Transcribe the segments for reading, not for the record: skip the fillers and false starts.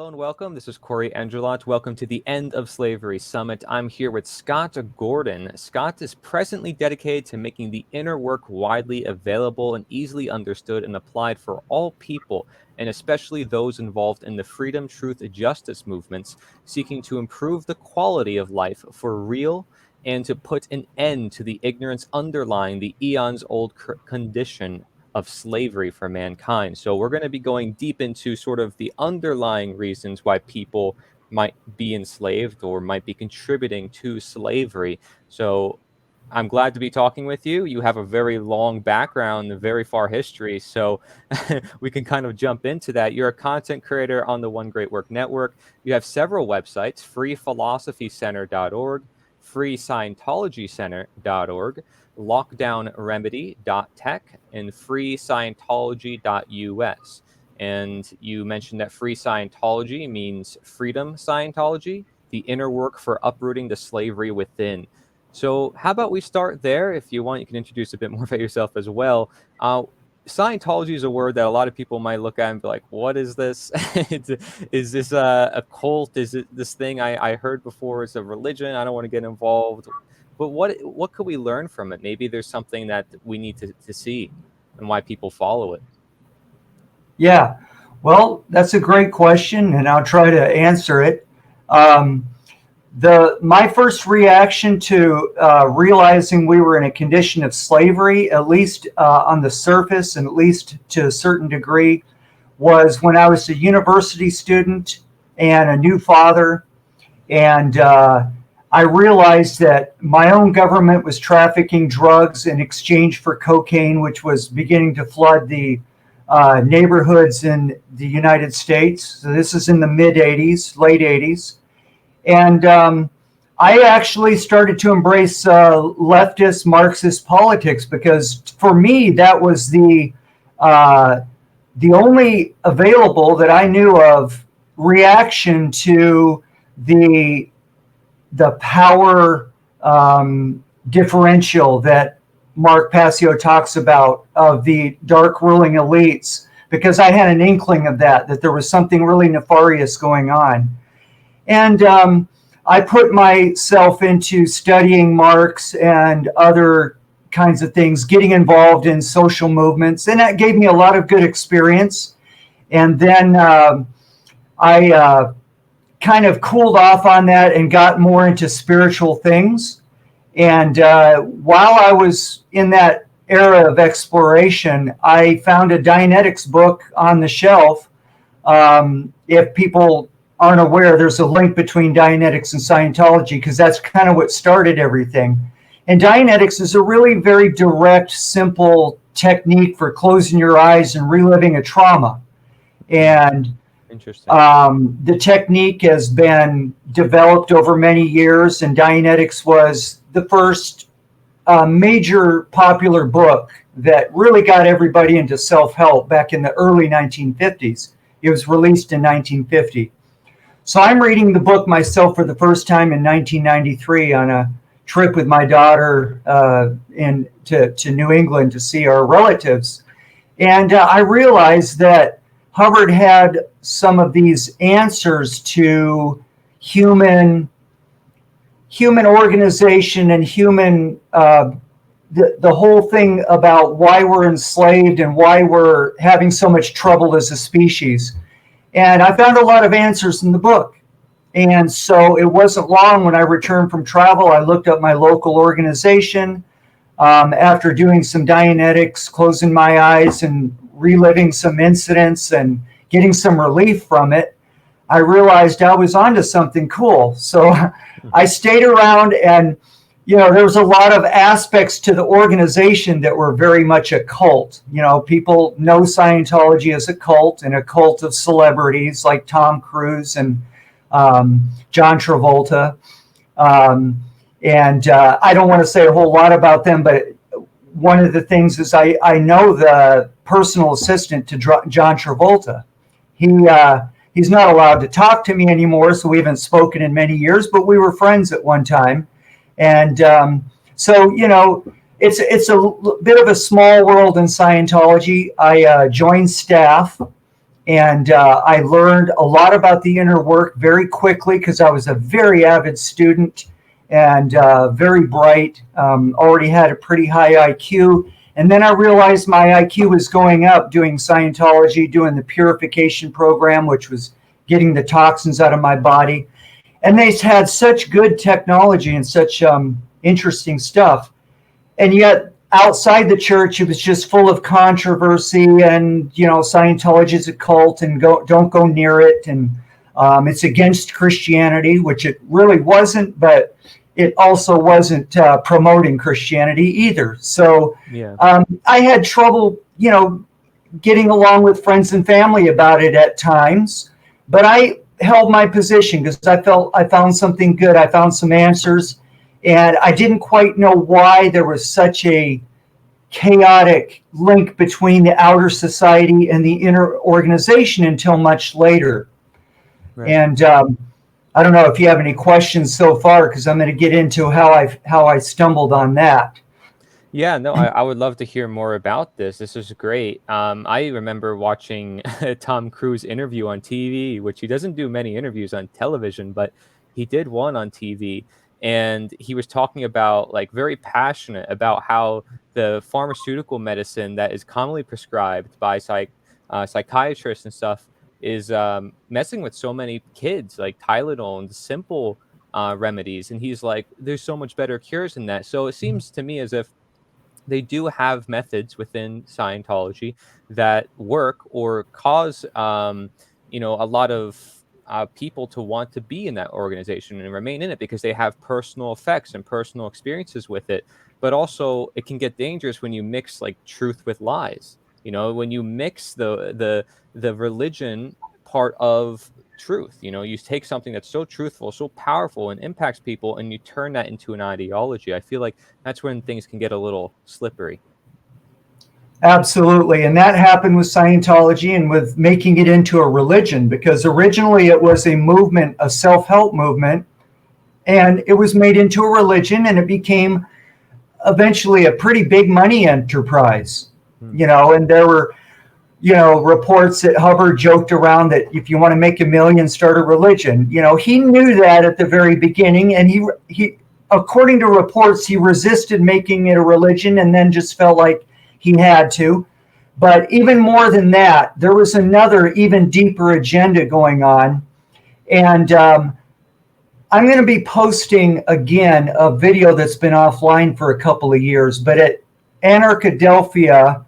Hello and welcome. This is Corey Angelot. Welcome to the End of Slavery Summit. I'm here with Scott Gordon. Scott is presently dedicated to making the inner work widely available and easily understood and applied for all people, and especially those involved in the freedom, truth, and justice movements, seeking to improve the quality of life for real and to put an end to the ignorance underlying the eons old condition of slavery for mankind. So we're going to be going deep into sort of the underlying reasons why people might be enslaved or might be contributing to slavery. So I'm glad to be talking with you. You have a very long background, a very far history, so we can kind of jump into that. You're a content creator on the One Great Work Network. You have several websites: freephilosophycenter.org, freescientologycenter.org, lockdownremedy.tech, and freescientology.us. And you mentioned that free Scientology means freedom Scientology, the inner work for uprooting the slavery within. So how about we start there? If you want, you can introduce a bit more about yourself as well. Scientology is a word that a lot of people might look at and be like, what is this? Is this a cult? Is it this thing I heard before? It's a religion. I don't want to get involved. But what could we learn from it? Maybe there's something that we need to see and why people follow it. Yeah, well, that's a great question, and I'll try to answer it. My first reaction to realizing we were in a condition of slavery, at least on the surface and at least to a certain degree, was when I was a university student and a new father, and I realized that my own government was trafficking drugs in exchange for cocaine, which was beginning to flood the neighborhoods in the United States. So this is in the mid 80s, late 80s. And I actually started to embrace leftist Marxist politics because for me, that was the only available that I knew of reaction to the power differential that Mark Passio talks about of the dark ruling elites, because I had an inkling of that there was something really nefarious going on. And I put myself into studying Marx and other kinds of things, getting involved in social movements, and that gave me a lot of good experience. And then I kind of cooled off on that and got more into spiritual things. And while I was in that era of exploration, I found a Dianetics book on the shelf. If people aren't aware, there's a link between Dianetics and Scientology because that's kind of what started everything. And Dianetics is a really very direct, simple technique for closing your eyes and reliving a trauma. And interesting. The technique has been developed over many years, and Dianetics was the first major popular book that really got everybody into self-help back in the early 1950s. It was released in 1950. So I'm reading the book myself for the first time in 1993 on a trip with my daughter to New England to see our relatives. And I realized that Hubbard had some of these answers to human organization and human, the whole thing about why we're enslaved and why we're having so much trouble as a species. And I found a lot of answers in the book. And so it wasn't long when I returned from travel, I looked up my local organization. After doing some Dianetics, closing my eyes and reliving some incidents and getting some relief from it, I realized I was onto something cool. So I stayed around, and there was a lot of aspects to the organization that were very much a cult. People know Scientology as a cult, and a cult of celebrities like Tom Cruise and John Travolta. And I don't want to say a whole lot about them, but one of the things is I know the personal assistant to John Travolta. He's not allowed to talk to me anymore, so we haven't spoken in many years, but we were friends at one time. And so, it's a bit of a small world in Scientology. I joined staff, And I learned a lot about the inner work very quickly because I was a very avid student and very bright, already had a pretty high IQ. And then I realized my IQ was going up doing Scientology, doing the purification program, which was getting the toxins out of my body. And they had such good technology and such interesting stuff. And yet outside the church, it was just full of controversy and, Scientology is a cult and don't go near it. And it's against Christianity, which it really wasn't, but it also wasn't promoting Christianity either. So I had trouble, getting along with friends and family about it at times, but I held my position because I felt I found something good. I found some answers, and I didn't quite know why there was such a chaotic link between the outer society and the inner organization until much later. Right. And I don't know if you have any questions so far, because I'm going to get into how I stumbled on that. Yeah, no, I would love to hear more about this. This is great. I remember watching Tom Cruise interview on TV, which he doesn't do many interviews on television, but he did one on TV. And he was talking about, like, very passionate about how the pharmaceutical medicine that is commonly prescribed by psychiatrists and stuff is messing with so many kids, like Tylenol and simple remedies. And he's like, there's so much better cures than that. So it seems to me as if they do have methods within Scientology that work or cause, a lot of people to want to be in that organization and remain in it because they have personal effects and personal experiences with it. But also it can get dangerous when you mix like truth with lies. When you mix the religion part of truth, you take something that's so truthful, so powerful, and impacts people, and you turn that into an ideology. I feel like that's when things can get a little slippery. Absolutely. And that happened with Scientology and with making it into a religion, because originally it was a movement, a self-help movement, and it was made into a religion, and it became eventually a pretty big money enterprise. And there were, reports that Hubbard joked around that if you want to make $1 million, start a religion. He knew that at the very beginning, and he according to reports, he resisted making it a religion and then just felt like he had to. But even more than that, there was another even deeper agenda going on. And I'm going to be posting again a video that's been offline for a couple of years, but at Anarchadelphia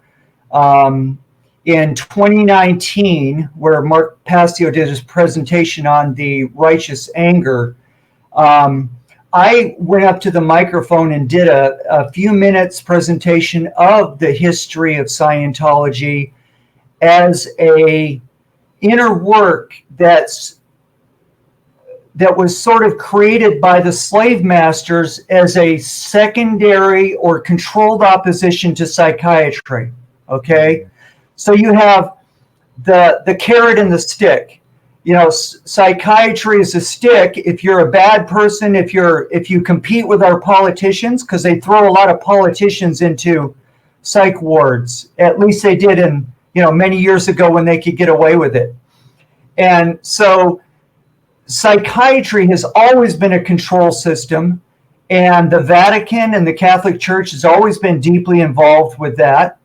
in 2019, where Mark Passio did his presentation on the righteous anger, I went up to the microphone and did a few minutes presentation of the history of Scientology as a inner work that was sort of created by the slave masters as a secondary or controlled opposition to psychiatry. Okay, so you have the carrot and the stick. Psychiatry is a stick. If you're a bad person, if you compete with our politicians, because they throw a lot of politicians into psych wards. At least they did in many years ago when they could get away with it. And so psychiatry has always been a control system, and the Vatican and the Catholic Church has always been deeply involved with that.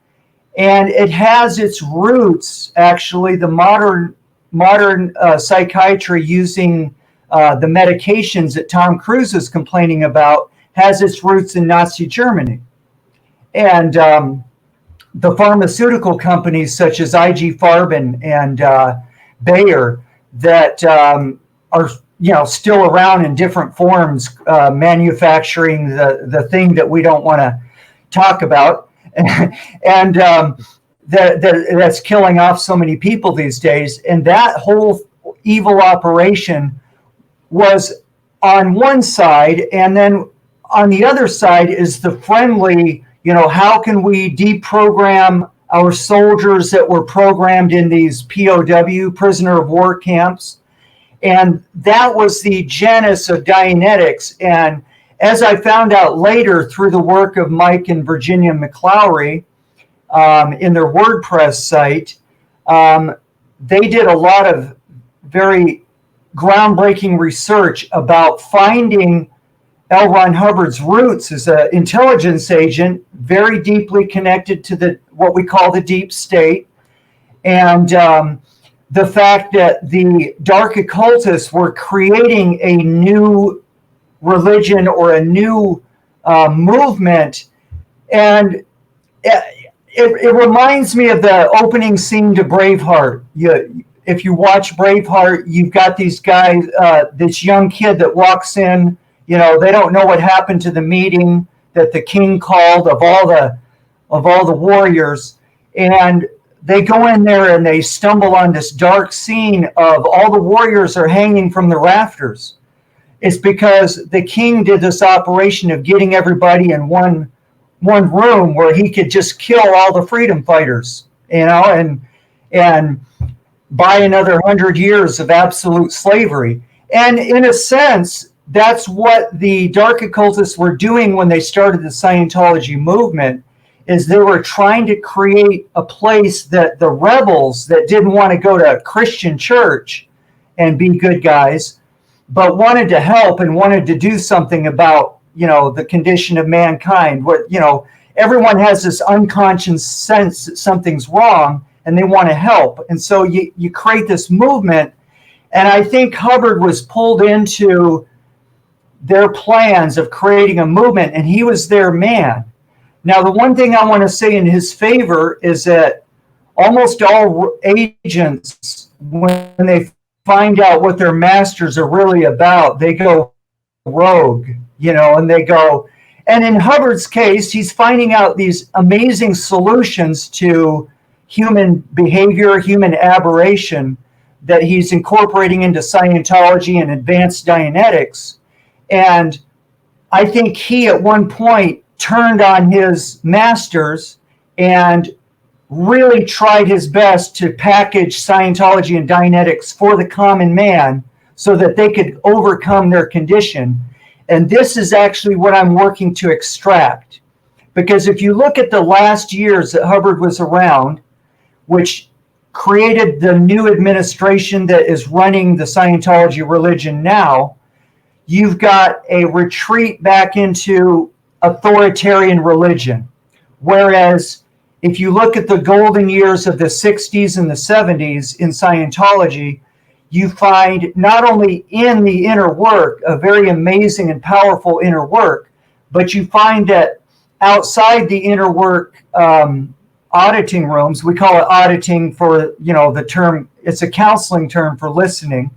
And it has its roots, actually, the modern psychiatry using the medications that Tom Cruise is complaining about has its roots in Nazi Germany. And the pharmaceutical companies such as IG Farben and Bayer that are still around in different forms, manufacturing the thing that we don't want to talk about. And that's killing off so many people these days. And that whole evil operation was on one side, and then on the other side is the friendly, how can we deprogram our soldiers that were programmed in these POW, prisoner of war camps? And that was the genesis of Dianetics. And as I found out later through the work of Mike and Virginia McClowry in their WordPress site, they did a lot of very groundbreaking research about finding L. Ron Hubbard's roots as an intelligence agent, very deeply connected to what we call the deep state, and the fact that the dark occultists were creating a new religion or a new movement. And it reminds me of the opening scene to Braveheart. If you watch Braveheart, you've got these guys, this young kid that walks in, they don't know what happened to the meeting that the king called of all the warriors. And they go in there and they stumble on this dark scene of all the warriors are hanging from the rafters. It's because the king did this operation of getting everybody in one room where he could just kill all the freedom fighters, and buy another 100 years of absolute slavery. And in a sense, that's what the dark occultists were doing when they started the Scientology movement, is they were trying to create a place that the rebels that didn't want to go to a Christian church and be good guys, but wanted to help and wanted to do something about, the condition of mankind. What, everyone has this unconscious sense that something's wrong and they want to help. And so you create this movement. And I think Hubbard was pulled into their plans of creating a movement, and he was their man. Now, the one thing I want to say in his favor is that almost all agents, when they find out what their masters are really about, they go rogue, and they go. And in Hubbard's case, he's finding out these amazing solutions to human behavior, human aberration that he's incorporating into Scientology and advanced Dianetics. And I think he at one point turned on his masters and really tried his best to package Scientology and Dianetics for the common man so that they could overcome their condition. And this is actually what I'm working to extract. Because if you look at the last years that Hubbard was around, which created the new administration that is running the Scientology religion now, you've got a retreat back into authoritarian religion. Whereas if you look at the golden years of the 60s and the 70s in Scientology, you find not only in the inner work a very amazing and powerful inner work, but you find that outside the inner work auditing rooms, we call it auditing for, the term, it's a counseling term for listening.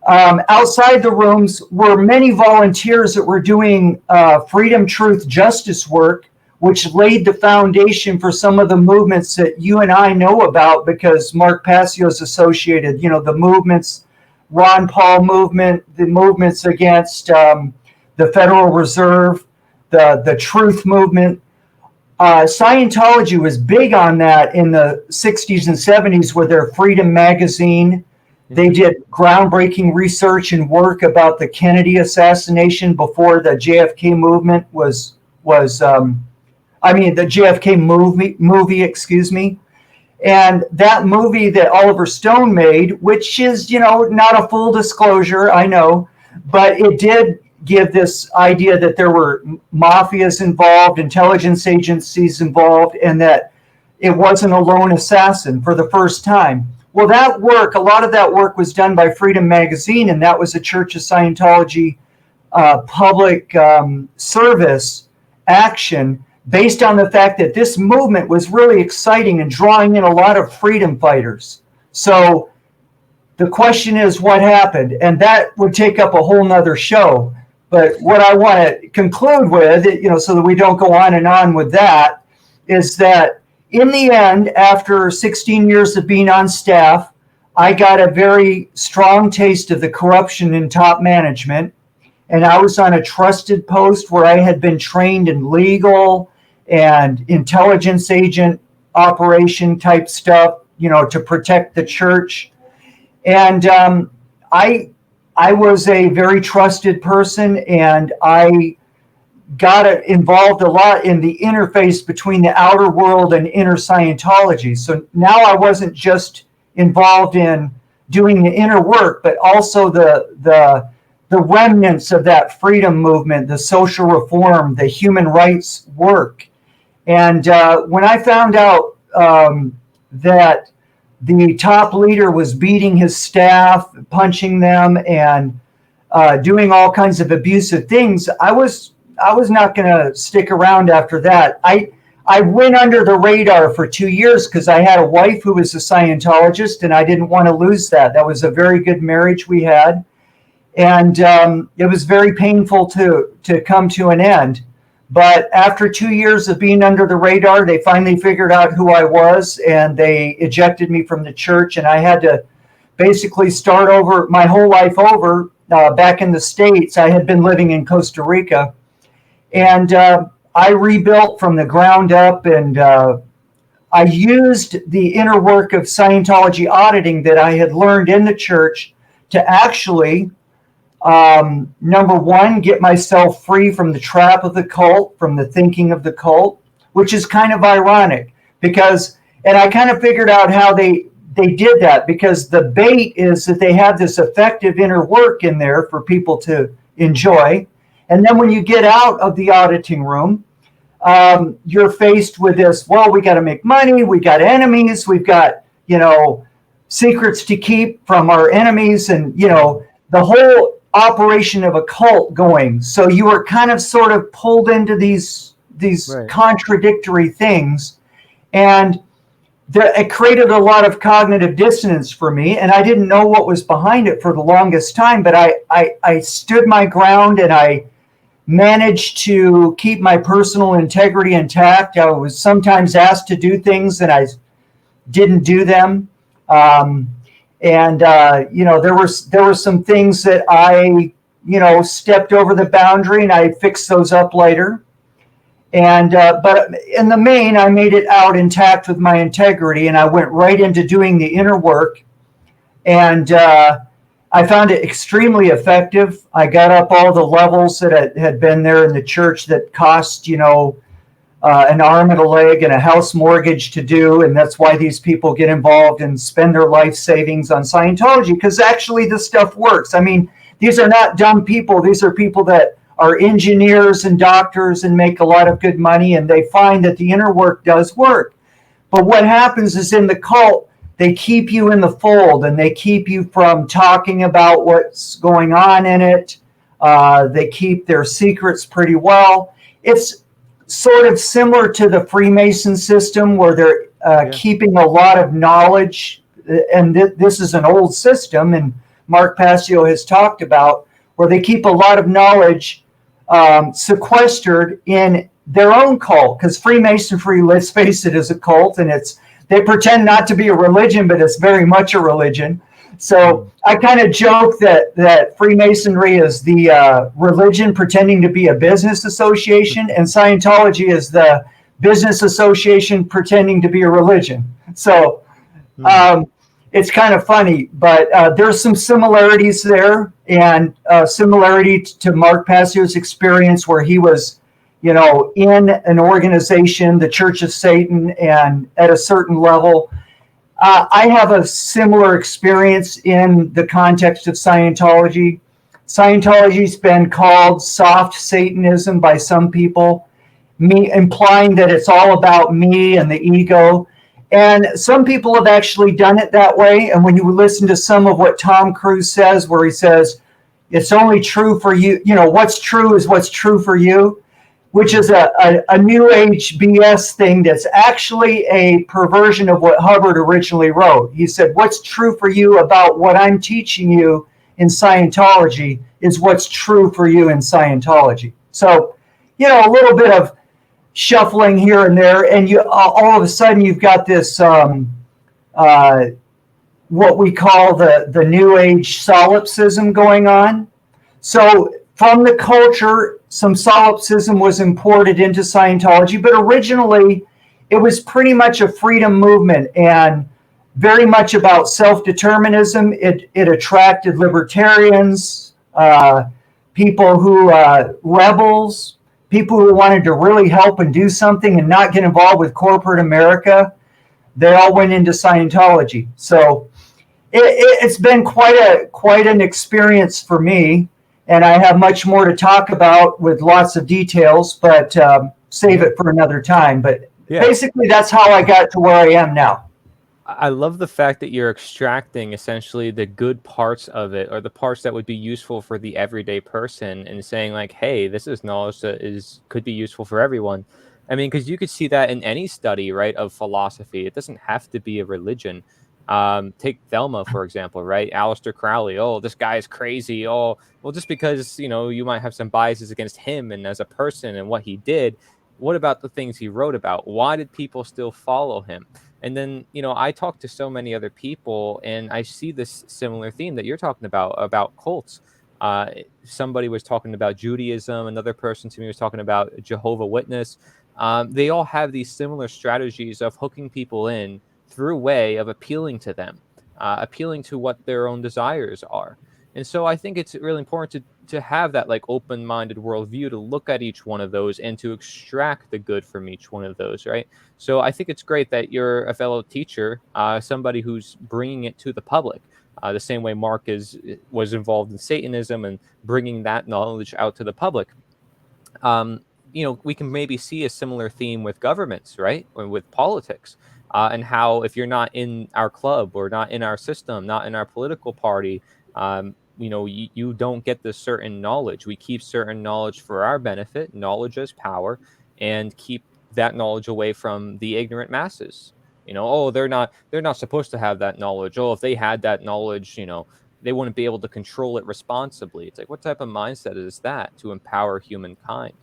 Outside the rooms were many volunteers that were doing freedom, truth, justice work, which laid the foundation for some of the movements that you and I know about because Mark Passio is associated, the movements, Ron Paul movement, the movements against the Federal Reserve, the truth movement. Scientology was big on that in the 60s and 70s with their Freedom magazine. They did groundbreaking research and work about the Kennedy assassination before the JFK movement the JFK movie, excuse me. And that movie that Oliver Stone made, which is, not a full disclosure, I know, but it did give this idea that there were mafias involved, intelligence agencies involved, and that it wasn't a lone assassin for the first time. Well, that work, a lot of that work was done by Freedom Magazine, and that was a Church of Scientology public service action based on the fact that this movement was really exciting and drawing in a lot of freedom fighters. So the question is, what happened? And that would take up a whole nother show. But what I want to conclude with, so that we don't go on and on with that, is that in the end, after 16 years of being on staff, I got a very strong taste of the corruption in top management. And I was on a trusted post where I had been trained in legal and intelligence agent operation type stuff, to protect the church. And I was a very trusted person, and I got involved a lot in the interface between the outer world and inner Scientology. So now I wasn't just involved in doing the inner work, but also the remnants of that freedom movement, the social reform, the human rights work. And when I found out that the top leader was beating his staff, punching them, and doing all kinds of abusive things, I was not going to stick around after that. I went under the radar for 2 years because I had a wife who was a Scientologist, and I didn't want to lose that. That was a very good marriage we had. And it was very painful to come to an end. But after 2 years of being under the radar, they finally figured out who I was, and they ejected me from the church, and I had to basically start over my whole life over back in the States. I had been living in Costa Rica, and I rebuilt from the ground up, and I used the inner work of Scientology auditing that I had learned in the church to actually, number one, get myself free from the trap of the cult, from the thinking of the cult, which is kind of ironic because, and I kind of figured out how they did that, because the bait is that they have this effective inner work in there for people to enjoy. And then when you get out of the auditing room, you're faced with this, well, we got to make money, we got enemies, we've got, secrets to keep from our enemies, and, the whole operation of a cult going. So you were kind of sort of pulled into these Right. contradictory things. And it created a lot of cognitive dissonance for me, and I didn't know what was behind it for the longest time, but I stood my ground, and I managed to keep my personal integrity intact. I was sometimes asked to do things and I didn't do them. There were some things that I, stepped over the boundary, and I fixed those up later. And but in the main, I made it out intact with my integrity, and I went right into doing the inner work. And I found it extremely effective. I got up all the levels that had been there in the church that cost, an arm and a leg and a house mortgage to do. And that's why these people get involved and spend their life savings on Scientology, because actually this stuff works. I mean, these are not dumb people. These are people that are engineers and doctors and make a lot of good money, and they find that the inner work does work. But what happens is in the cult, they keep you in the fold, and they keep you from talking about what's going on in it. They keep their secrets pretty well. It's sort of similar to the Freemason system, where they're keeping a lot of knowledge. And this is an old system, and Mark Passio has talked about, where they keep a lot of knowledge sequestered in their own cult. Because Freemasonry, let's face it, is a cult, and they pretend not to be a religion, but it's very much a religion. So I kind of joke that Freemasonry is the religion pretending to be a business association, and Scientology is the business association pretending to be a religion. So it's kind of funny, but there's some similarities there, and similarity to Mark Passio's experience, where he was in an organization, the Church of Satan, and at a certain level. I have a similar experience in the context of Scientology. Scientology's been called soft Satanism by some people, implying that it's all about me and the ego. And some people have actually done it that way. And when you listen to some of what Tom Cruise says, where he says, it's only true for you, what's true is what's true for you, which is a new age BS thing that's actually a perversion of what Hubbard originally wrote. He said, what's true for you about what I'm teaching you in Scientology is what's true for you in Scientology. So, a little bit of shuffling here and there, and you all of a sudden you've got this what we call the new age solipsism going on. So from the culture, some solipsism was imported into Scientology, but originally it was pretty much a freedom movement and very much about self-determinism. It attracted libertarians, people who rebels, people who wanted to really help and do something and not get involved with corporate America. they all went into Scientology. So it's been quite an experience for me, and I have much more to talk about with lots of details, but save it for another time. But basically, that's how I got to where I am now. I love the fact that you're extracting essentially the good parts of it, or the parts that would be useful for the everyday person, and saying like, hey, this is knowledge that could be useful for everyone. I mean, because you could see that in any study, right, of philosophy. It doesn't have to be a religion. Take Thelma, for example, right? Aleister Crowley. Oh, this guy is crazy. Oh, well, just because, you might have some biases against him and as a person and what he did. What about the things he wrote about? Why did people still follow him? And then, I talk to so many other people, and I see this similar theme that you're talking about cults. Somebody was talking about Judaism. Another person to me was talking about Jehovah's Witness. They all have these similar strategies of hooking people in through way of appealing to them, appealing to what their own desires are. And so I think it's really important to have that like open-minded worldview, to look at each one of those and to extract the good from each one of those, right? So I think it's great that you're a fellow teacher, somebody who's bringing it to the public, the same way Mark was involved in Satanism and bringing that knowledge out to the public. We can maybe see a similar theme with governments, right? Or with politics. And how if you're not in our club or not in our system, not in our political party, you don't get this certain knowledge. We keep certain knowledge for our benefit. Knowledge is power, and keep that knowledge away from the ignorant masses. They're not supposed to have that knowledge. Oh, if they had that knowledge, they wouldn't be able to control it responsibly. It's like, what type of mindset is that to empower humankind?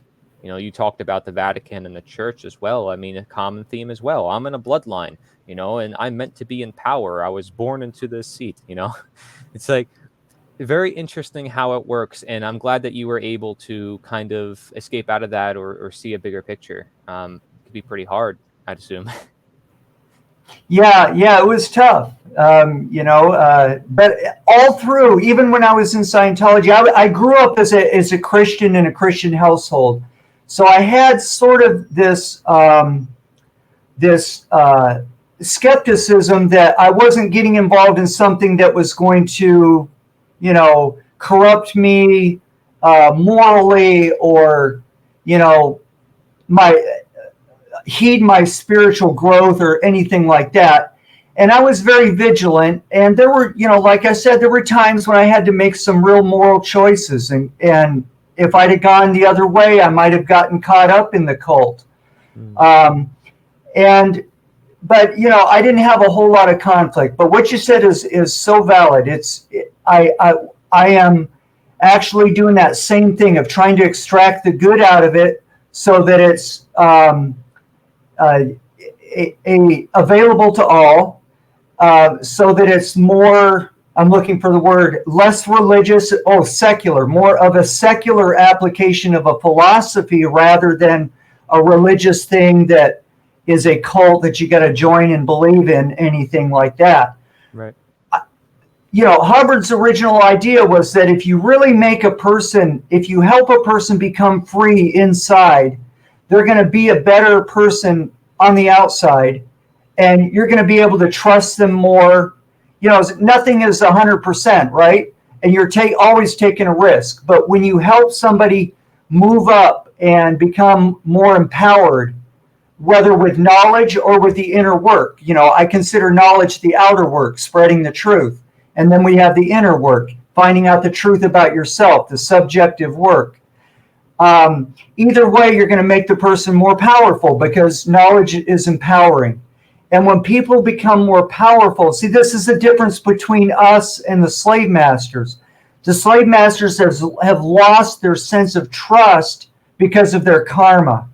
You talked about the Vatican and the church as well. I mean, a common theme as well. I'm in a bloodline, and I'm meant to be in power. I was born into this seat, It's like very interesting how it works. And I'm glad that you were able to kind of escape out of that or see a bigger picture. It could be pretty hard, I'd assume. Yeah, it was tough, but all through, even when I was in Scientology, I grew up as a Christian in a Christian household. So I had sort of this skepticism that I wasn't getting involved in something that was going to, corrupt me morally, or, heed my spiritual growth or anything like that. And I was very vigilant. And there were, like I said, there were times when I had to make some real moral choices, and if I'd have gone the other way, I might have gotten caught up in the cult. But I didn't have a whole lot of conflict. But what you said is so valid. I am actually doing that same thing of trying to extract the good out of it, so that it's available to all, so that it's more, I'm looking for the word, less religious, secular, more of a secular application of a philosophy rather than a religious thing that is a cult that you got to join and believe in, anything like that. Right. Hubbard's original idea was that if you really if you help a person become free inside, they're going to be a better person on the outside, and you're going to be able to trust them more. Nothing is 100%, right? And you're always taking a risk. But when you help somebody move up and become more empowered, whether with knowledge or with the inner work, I consider knowledge the outer work, spreading the truth. And then we have the inner work, finding out the truth about yourself, the subjective work. Either way, you're going to make the person more powerful, because knowledge is empowering. And when people become more powerful, see, this is the difference between us and the slave masters. The slave masters have lost their sense of trust because of their karma.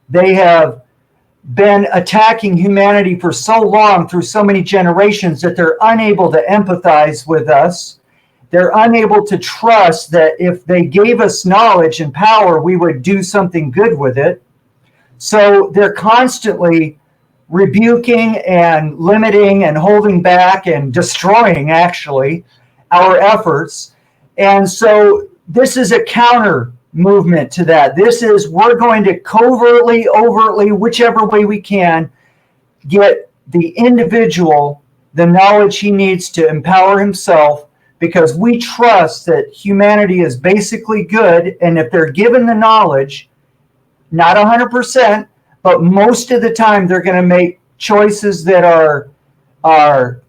They have been attacking humanity for so long, through so many generations, that they're unable to empathize with us. They're unable to trust that if they gave us knowledge and power, we would do something good with it. So they're constantly rebuking and limiting and holding back and destroying, actually, our efforts. And so this is a counter movement to that. This is, we're going to covertly, overtly, whichever way we can, get the individual the knowledge he needs to empower himself, because we trust that humanity is basically good, and if they're given the knowledge, not 100%, but most of the time they're going to make choices that are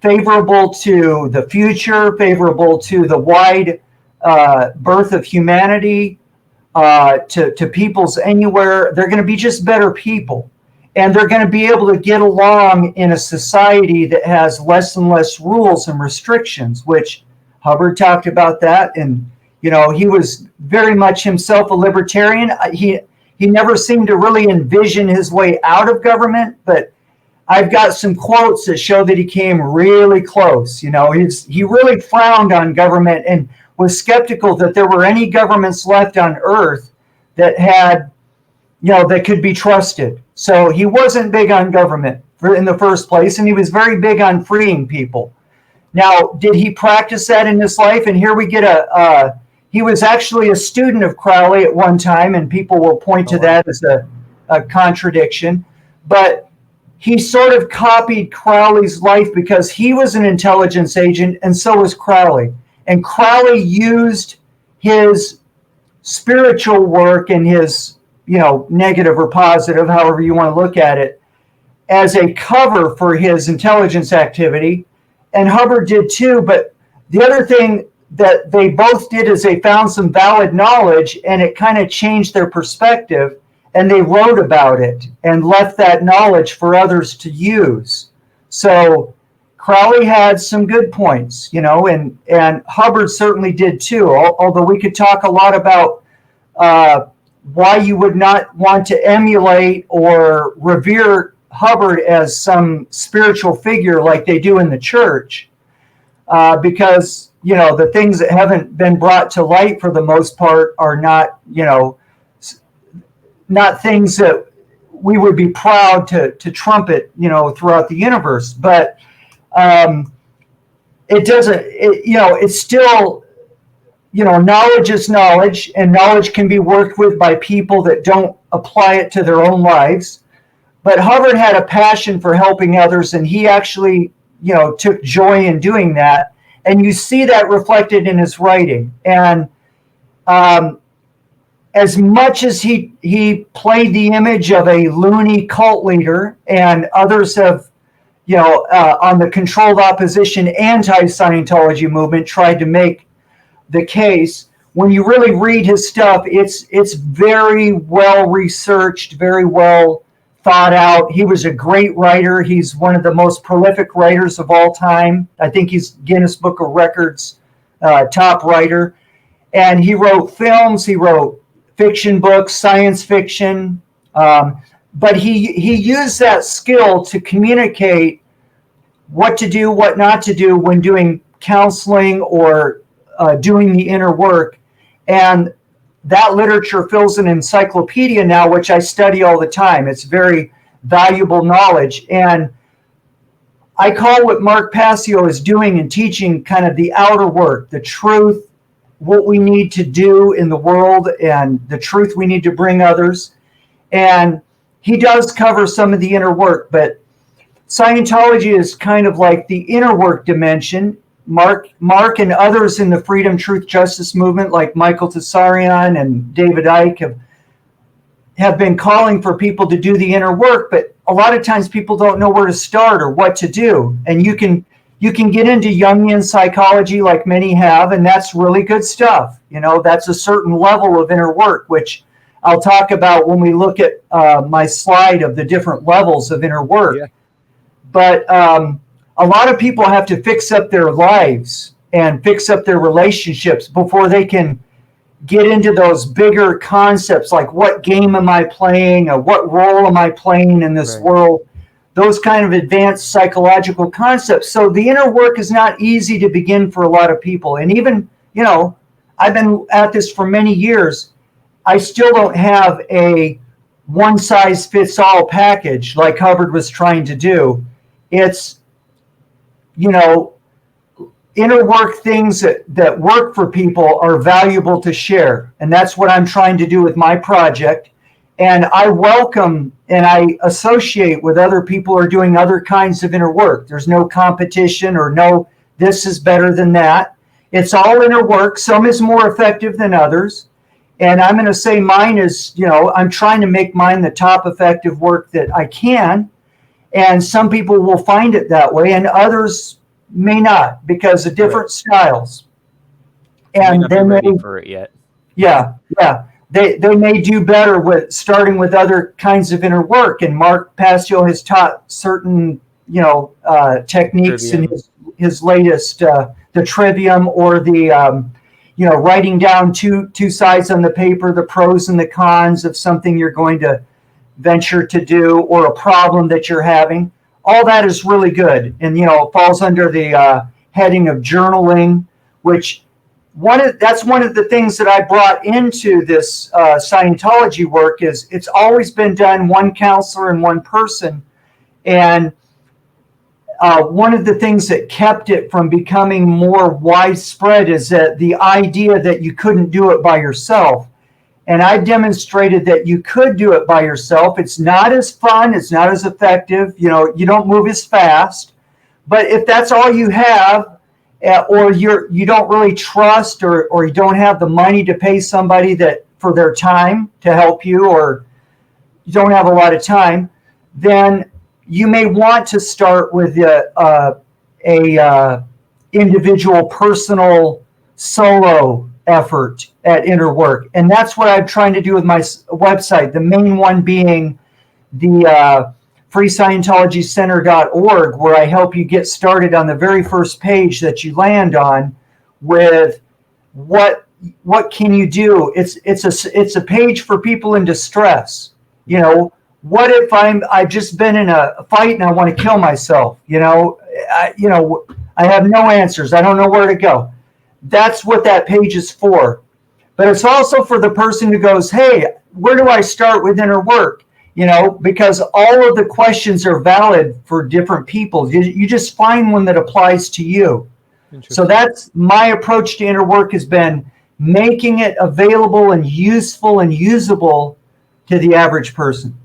favorable to the future, favorable to the wide birth of humanity, to peoples anywhere. They're going to be just better people. And they're going to be able to get along in a society that has less and less rules and restrictions, which Hubbard talked about that. And, you know, he was very much himself a libertarian. He never seemed to really envision his way out of government, but I've got some quotes that show that he came really close. You know, he really frowned on government and was skeptical that there were any governments left on Earth that had, you know, that could be trusted. So he wasn't big on government in the first place, and he was very big on freeing people. Now, did he practice that in his life? And here we get he was actually a student of Crowley at one time, and people will point to that as a contradiction. But he sort of copied Crowley's life because he was an intelligence agent, and so was Crowley. And Crowley used his spiritual work and his, you know, negative or positive, however you want to look at it, as a cover for his intelligence activity. And Hubbard did too. But the other thing that they both did is they found some valid knowledge, and it kind of changed their perspective, and they wrote about it and left that knowledge for others to use. So Crowley had some good points, you know, and Hubbard certainly did too, although we could talk a lot about why you would not want to emulate or revere Hubbard as some spiritual figure like they do in the church, because, you know, the things that haven't been brought to light for the most part are not, you know, not things that we would be proud to trumpet, you know, throughout the universe. But it doesn't, you know, it's still, you know, knowledge is knowledge, and knowledge can be worked with by people that don't apply it to their own lives. But Hubbard had a passion for helping others, and he actually, you know, took joy in doing that. And you see that reflected in his writing. And as much as he played the image of a loony cult leader, and others have, you know, on the controlled opposition anti-Scientology movement tried to make the case, when you really read his stuff, it's very well researched, very well thought out. He was a great writer. He's one of the most prolific writers of all time. I think he's Guinness Book of Records top writer. And he wrote films, he wrote fiction books, science fiction, but he used that skill to communicate what to do, what not to do when doing counseling or doing the inner work. And that literature fills an encyclopedia now, which I study all the time. It's very valuable knowledge. And I call what Mark Passio is doing and teaching kind of the outer work, the truth, what we need to do in the world, and the truth we need to bring others. And he does cover some of the inner work, but Scientology is kind of like the inner work dimension. Mark and others in the Freedom, Truth, Justice movement, like Michael Tsarion and David Icke, have been calling for people to do the inner work, but a lot of times people don't know where to start or what to do. And you can get into Jungian psychology like many have, and that's really good stuff. You know, that's a certain level of inner work, which I'll talk about when we look at my slide of the different levels of inner work. Yeah. But a lot of people have to fix up their lives and fix up their relationships before they can get into those bigger concepts, like what game am I playing, or what role am I playing in this world, those kind of advanced psychological concepts. So the inner work is not easy to begin for a lot of people. And even, you know, I've been at this for many years. I still don't have a one-size-fits-all package like Hubbard was trying to do. It's, you know, inner work things that work for people are valuable to share. And that's what I'm trying to do with my project. And I welcome and I associate with other people who are doing other kinds of inner work. There's no competition or no, this is better than that. It's all inner work. Some is more effective than others. And I'm going to say mine is, I'm trying to make mine the top effective work that I can. And some people will find it that way, and others may not because of different styles. And they may not be ready for it yet. Yeah. They may do better with starting with other kinds of inner work. And Mark Passio has taught certain, techniques in his latest, the Trivium, or the, writing down two sides on the paper, the pros and the cons of something you're going to venture to do, or a problem that you're having. All that is really good. And, it falls under the heading of journaling, which that's one of the things that I brought into this Scientology work. Is it's always been done one counselor and one person. And one of the things that kept it from becoming more widespread is that the idea that you couldn't do it by yourself. And I demonstrated that you could do it by yourself. It's not as fun. It's not as effective. You don't move as fast. But if that's all you have, or you don't really trust, or you don't have the money to pay somebody for their time to help you, or you don't have a lot of time, then you may want to start with a individual, personal, solo effort at inner work. And that's what I'm trying to do with my website, the main one being the freescientologycenter.org, where I help you get started on the very first page that you land on with what can you do. It's a page for people in distress. What if I've just been in a fight and I want to kill myself? I have no answers. I don't know where to go. That's what that page is for. But it's also for the person who goes, hey, where do I start with inner work? Because all of the questions are valid for different people. You just find one that applies to you. So that's my approach to inner work, has been making it available and useful and usable to the average person.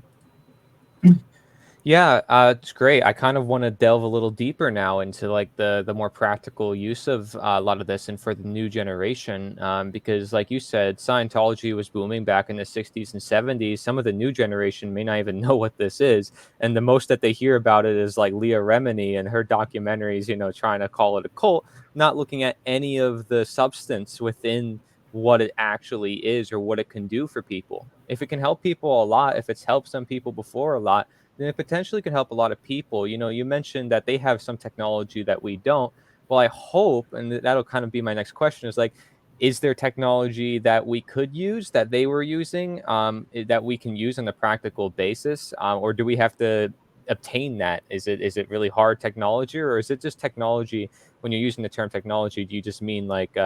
Yeah, it's great. I kind of want to delve a little deeper now into like the more practical use of a lot of this, and for the new generation, because like you said, Scientology was booming back in the 60s and 70s. Some of the new generation may not even know what this is, and the most that they hear about it is like Leah Remini and her documentaries, trying to call it a cult, not looking at any of the substance within what it actually is or what it can do for people. If it can help people a lot, if it's helped some people before a lot, then it potentially could help a lot of people. You mentioned that they have some technology that we don't. Well, I hope, and that'll kind of be my next question, is like, is there technology that we could use that they were using, that we can use on a practical basis? Or do we have to obtain that? Is it really hard technology, or is it just technology? When you're using the term technology, do you just mean like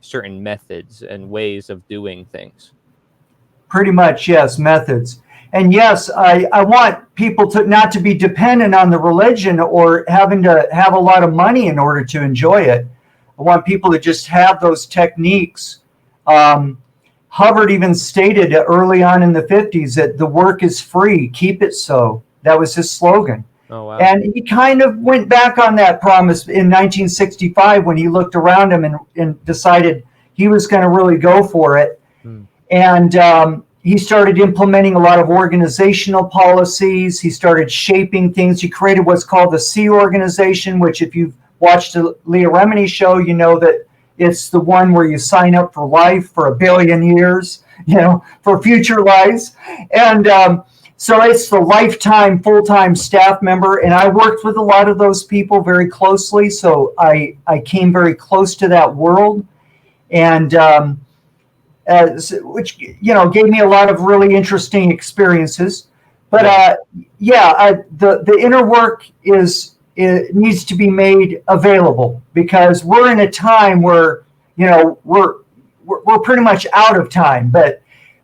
certain methods and ways of doing things? Pretty much, yes, methods. And yes, I want people to not to be dependent on the religion or having to have a lot of money in order to enjoy it. I want people to just have those techniques. Hubbard even stated early on in the 50s that the work is free, keep it so. That was his slogan. Oh, wow. And he kind of went back on that promise in 1965 when he looked around him and decided he was going to really go for it. And he started implementing a lot of organizational policies. He started shaping things. He created what's called the C organization, which if you've watched the Leah Remini show, you know that it's the one where you sign up for life for 1 billion years, for future lives. And so it's the lifetime full-time staff member. And I worked with a lot of those people very closely. So I came very close to that world. And which gave me a lot of really interesting experiences. But the inner work needs to be made available, because we're in a time where we're pretty much out of time. But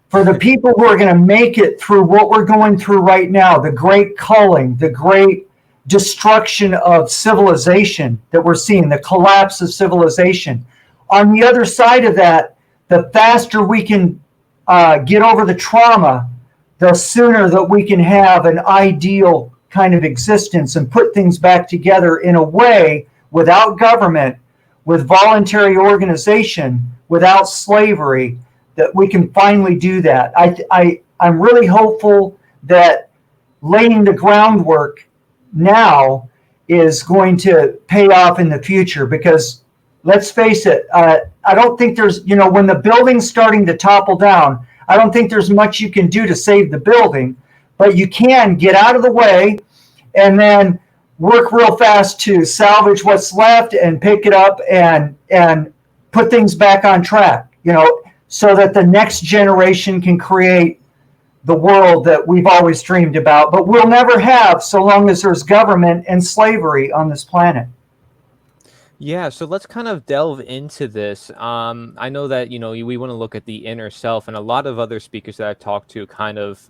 for the people who are going to make it through what we're going through right now, the great culling, the great destruction of civilization that we're seeing, the collapse of civilization, on the other side of that, the faster we can get over the trauma, the sooner that we can have an ideal kind of existence and put things back together in a way without government, with voluntary organization, without slavery, that we can finally do that. I'm really hopeful that laying the groundwork now is going to pay off in the future, because let's face it, I don't think there's, when the building's starting to topple down, I don't think there's much you can do to save the building, but you can get out of the way and then work real fast to salvage what's left and pick it up and put things back on track, so that the next generation can create the world that we've always dreamed about, but we'll never have so long as there's government and slavery on this planet. Yeah, so let's kind of delve into this. I know that, we want to look at the inner self, and a lot of other speakers that I've talked to kind of,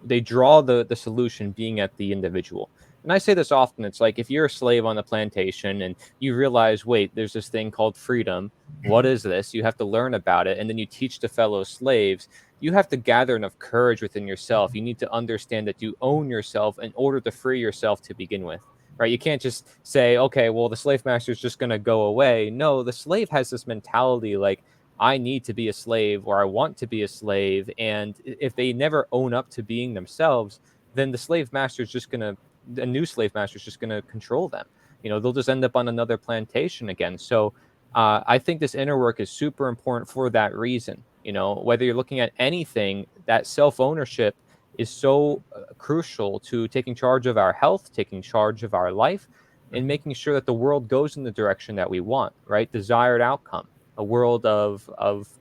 they draw the solution being at the individual. And I say this often, it's like if you're a slave on the plantation and you realize, wait, there's this thing called freedom. What is this? You have to learn about it. And then you teach the fellow slaves. You have to gather enough courage within yourself. You need to understand that you own yourself in order to free yourself to begin with. Right? You can't just say, okay, well, the slave master is just going to go away. No, the slave has this mentality like, I need to be a slave, or I want to be a slave. And if they never own up to being themselves, then the slave master is just going to, a new slave master is just going to control them. They'll just end up on another plantation again. So I think this inner work is super important for that reason. Whether you're looking at anything, that self-ownership is so crucial to taking charge of our health, taking charge of our life, and making sure that the world goes in the direction that we want, right? Desired outcome, a world of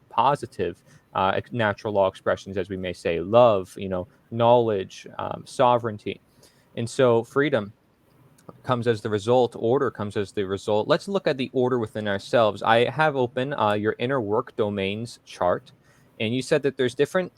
positive natural law expressions, as we may say, love, knowledge, sovereignty. And so freedom comes as the result, order comes as the result. Let's look at the order within ourselves. I have open your inner work domains chart, and you said that there's different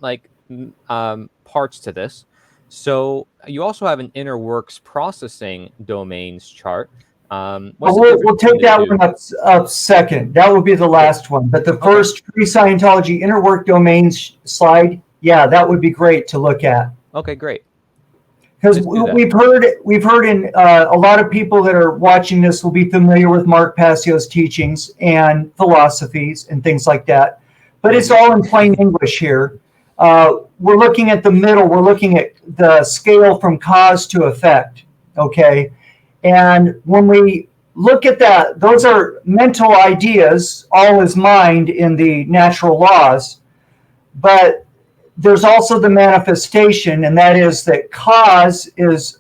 parts to this. So you also have an inner works processing domains chart. We'll take that one up second. That will be the last one. But the first pre-Scientology inner work domains slide, yeah, that would be great to look at. Okay, great. Because we've heard in a lot of people that are watching this will be familiar with Mark Passio's teachings and philosophies and things like that. But it's all in plain English here. We're looking at the middle. We're looking at the scale from cause to effect, okay? And when we look at that, those are mental ideas, all is mind in the natural laws. But there's also the manifestation, and that is that cause is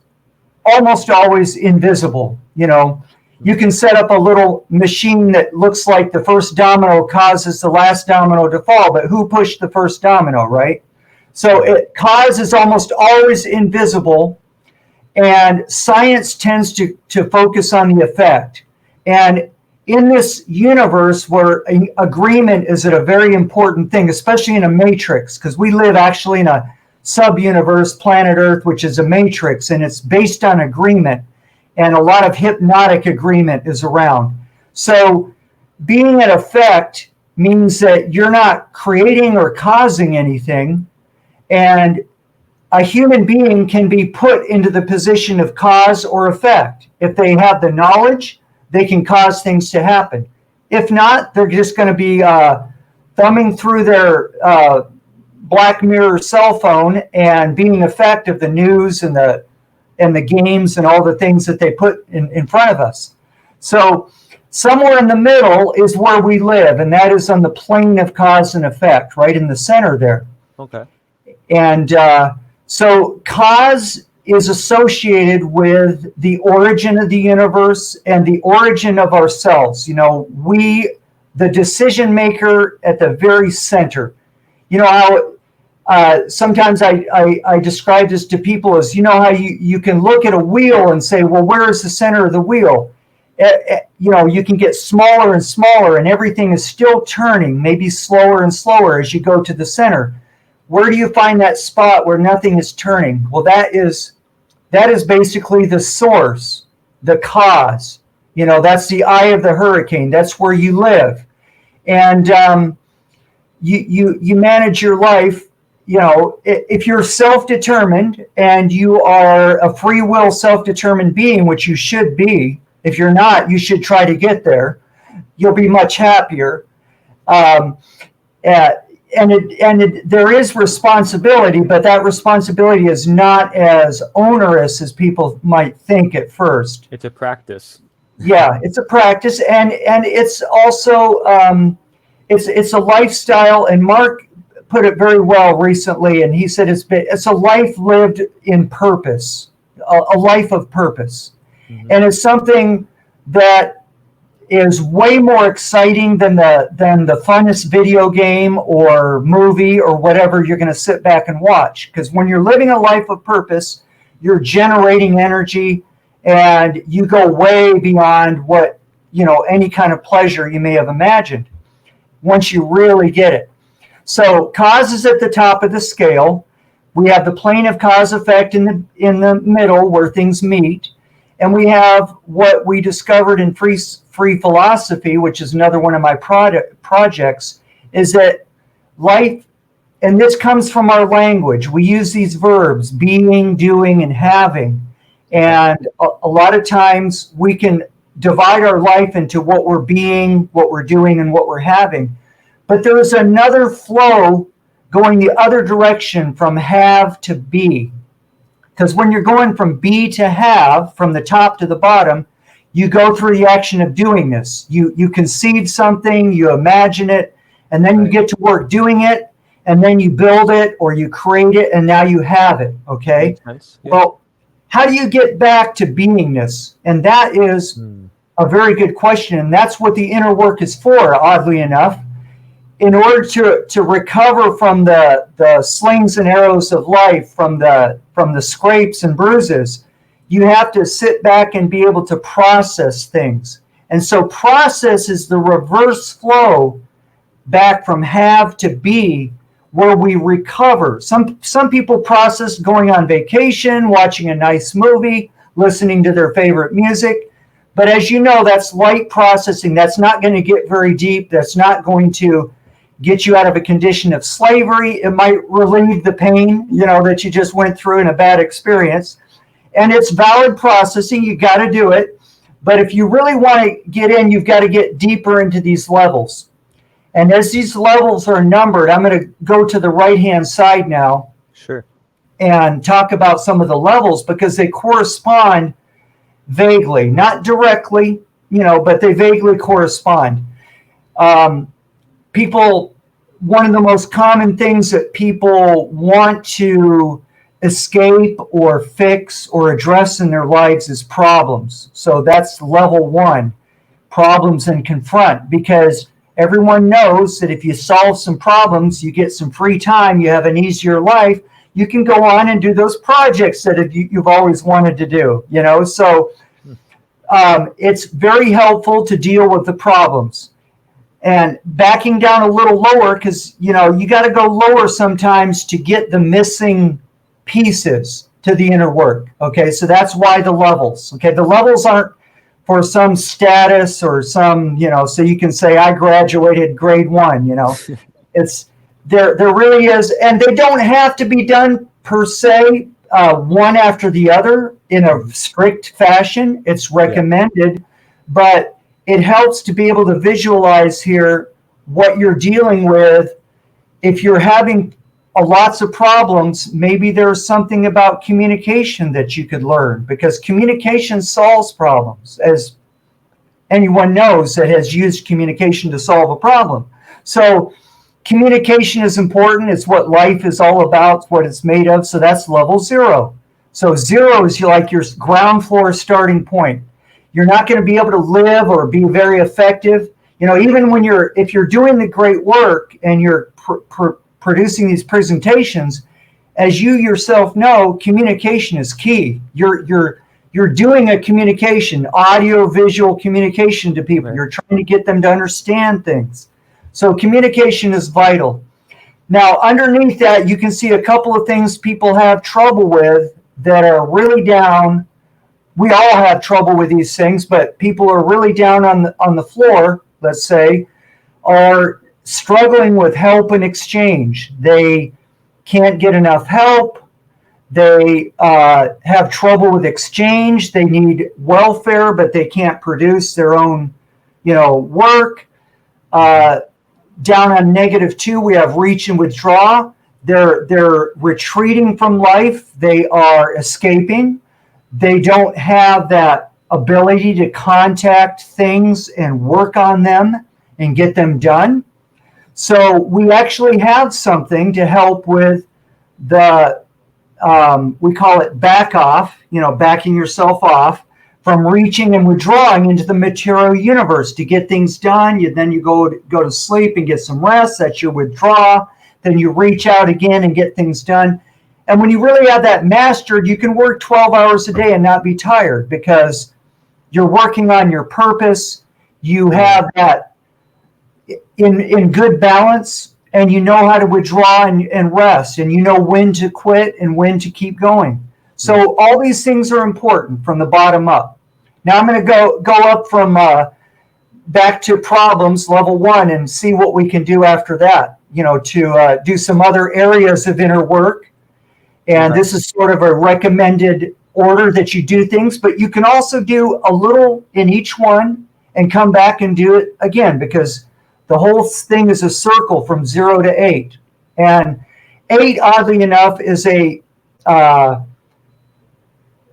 almost always invisible. You can set up a little machine that looks like the first domino causes the last domino to fall, but who pushed the first domino, right? So cause is almost always invisible, and science tends to focus on the effect. And in this universe where agreement is a very important thing, especially in a matrix, because we live actually in a sub-universe, planet Earth, which is a matrix, and it's based on agreement, and a lot of hypnotic agreement is around. So being at effect means that you're not creating or causing anything, and a human being can be put into the position of cause or effect. If they have the knowledge, they can cause things to happen. If not, they're just going to be thumbing through their Black Mirror cell phone and being effect of the news and the games and all the things that they put in front of us. So somewhere in the middle is where we live, and that is on the plane of cause and effect, right in the center there. Okay. And so cause is associated with the origin of the universe and the origin of ourselves. We, the decision maker at the very center. How sometimes I describe this to people as, how you can look at a wheel and say, well, where is the center of the wheel? You can get smaller and smaller, and everything is still turning, maybe slower and slower as you go to the center. Where do you find that spot where nothing is turning? Well, that is basically the source, the cause. That's the eye of the hurricane. That's where you live. And you manage your life, if you're self-determined and you are a free will self-determined being, which you should be, if you're not, you should try to get there. You'll be much happier. There is responsibility, but that responsibility is not as onerous as people might think at first. It's a practice. Yeah, it's a practice, and it's also it's a lifestyle. And Mark put it very well recently, and he said it's a life lived in purpose, a life of purpose, and it's something that is way more exciting than the funnest video game or movie or whatever you're going to sit back and watch. Because when you're living a life of purpose, you're generating energy, and you go way beyond what any kind of pleasure you may have imagined once you really get it. So cause is at the top of the scale. We have the plane of cause effect in the middle where things meet. And we have what we discovered in free philosophy, which is another one of my projects, is that life, and this comes from our language, we use these verbs, being, doing, and having. And a lot of times we can divide our life into what we're being, what we're doing, and what we're having. But there is another flow going the other direction from have to be. Because when you're going from be to have, from the top to the bottom, you go through the action of doing this. You conceive something, you imagine it, and then you get to work doing it, and then you build it or you create it, and now you have it, okay? Yeah. Well, how do you get back to beingness? And that is a very good question, and that's what the inner work is for, oddly enough. In order to recover from the slings and arrows of life, from the scrapes and bruises, you have to sit back and be able to process things. And so process is the reverse flow back from have to be, where we recover. Some people process going on vacation, watching a nice movie, listening to their favorite music. But as you know, that's light processing. That's not going to get very deep. That's not going to get you out of a condition of slavery. It might relieve the pain, that you just went through in a bad experience. And it's valid processing. You got to do it. But if you really want to get in, you've got to get deeper into these levels. And as these levels are numbered, I'm going to go to the right-hand side now. Sure. And talk about some of the levels, because they correspond vaguely, not directly, but they vaguely correspond. One of the most common things that people want to escape or fix or address in their lives is problems. So that's level one, problems and confront, because everyone knows that if you solve some problems, you get some free time, you have an easier life, you can go on and do those projects that you've always wanted to do, So it's very helpful to deal with the problems. And backing down a little lower, because, you got to go lower sometimes to get the missing pieces to the inner work. Okay, so that's why the levels. Okay, the levels aren't for some status or some, so you can say, I graduated grade 1, It's there really is, and they don't have to be done per se, one after the other in a strict fashion. It's recommended, but it helps to be able to visualize here what you're dealing with. If you're having lots of problems, maybe there's something about communication that you could learn, because communication solves problems, as anyone knows that has used communication to solve a problem. So communication is important. It's what life is all about. It's what it's made of. So that's level 0. So 0 is like your ground floor starting point. You're not going to be able to live or be very effective. Even when if you're doing the great work and you're producing these presentations, as you yourself know, communication is key. You're doing a communication, audio, visual communication to people. Right. You're trying to get them to understand things. So communication is vital. Now, underneath that, you can see a couple of things people have trouble with that are really down. We all have trouble with these things, but people are really down on the floor, let's say, are struggling with help and exchange. They can't get enough help. They have trouble with exchange. They need welfare, but they can't produce their own, work. Down on -2, we have reach and withdraw. They're retreating from life. They are escaping. They don't have that ability to contact things and work on them and get them done. So we actually have something to help with the, we call it back off, backing yourself off from reaching and withdrawing into the material universe to get things done. Then you go to sleep and get some rest. That's your withdraw. Then you reach out again and get things done. And when you really have that mastered, you can work 12 hours a day and not be tired because you're working on your purpose. You have that in good balance, and you know how to withdraw and rest, and you know when to quit and when to keep going. So all these things are important from the bottom up. Now I'm going to go up from back to problems, level 1, and see what we can do after that, to do some other areas of inner work. And this is sort of a recommended order that you do things, but you can also do a little in each one and come back and do it again, because the whole thing is a circle from 0 to 8. And 8, oddly enough, is a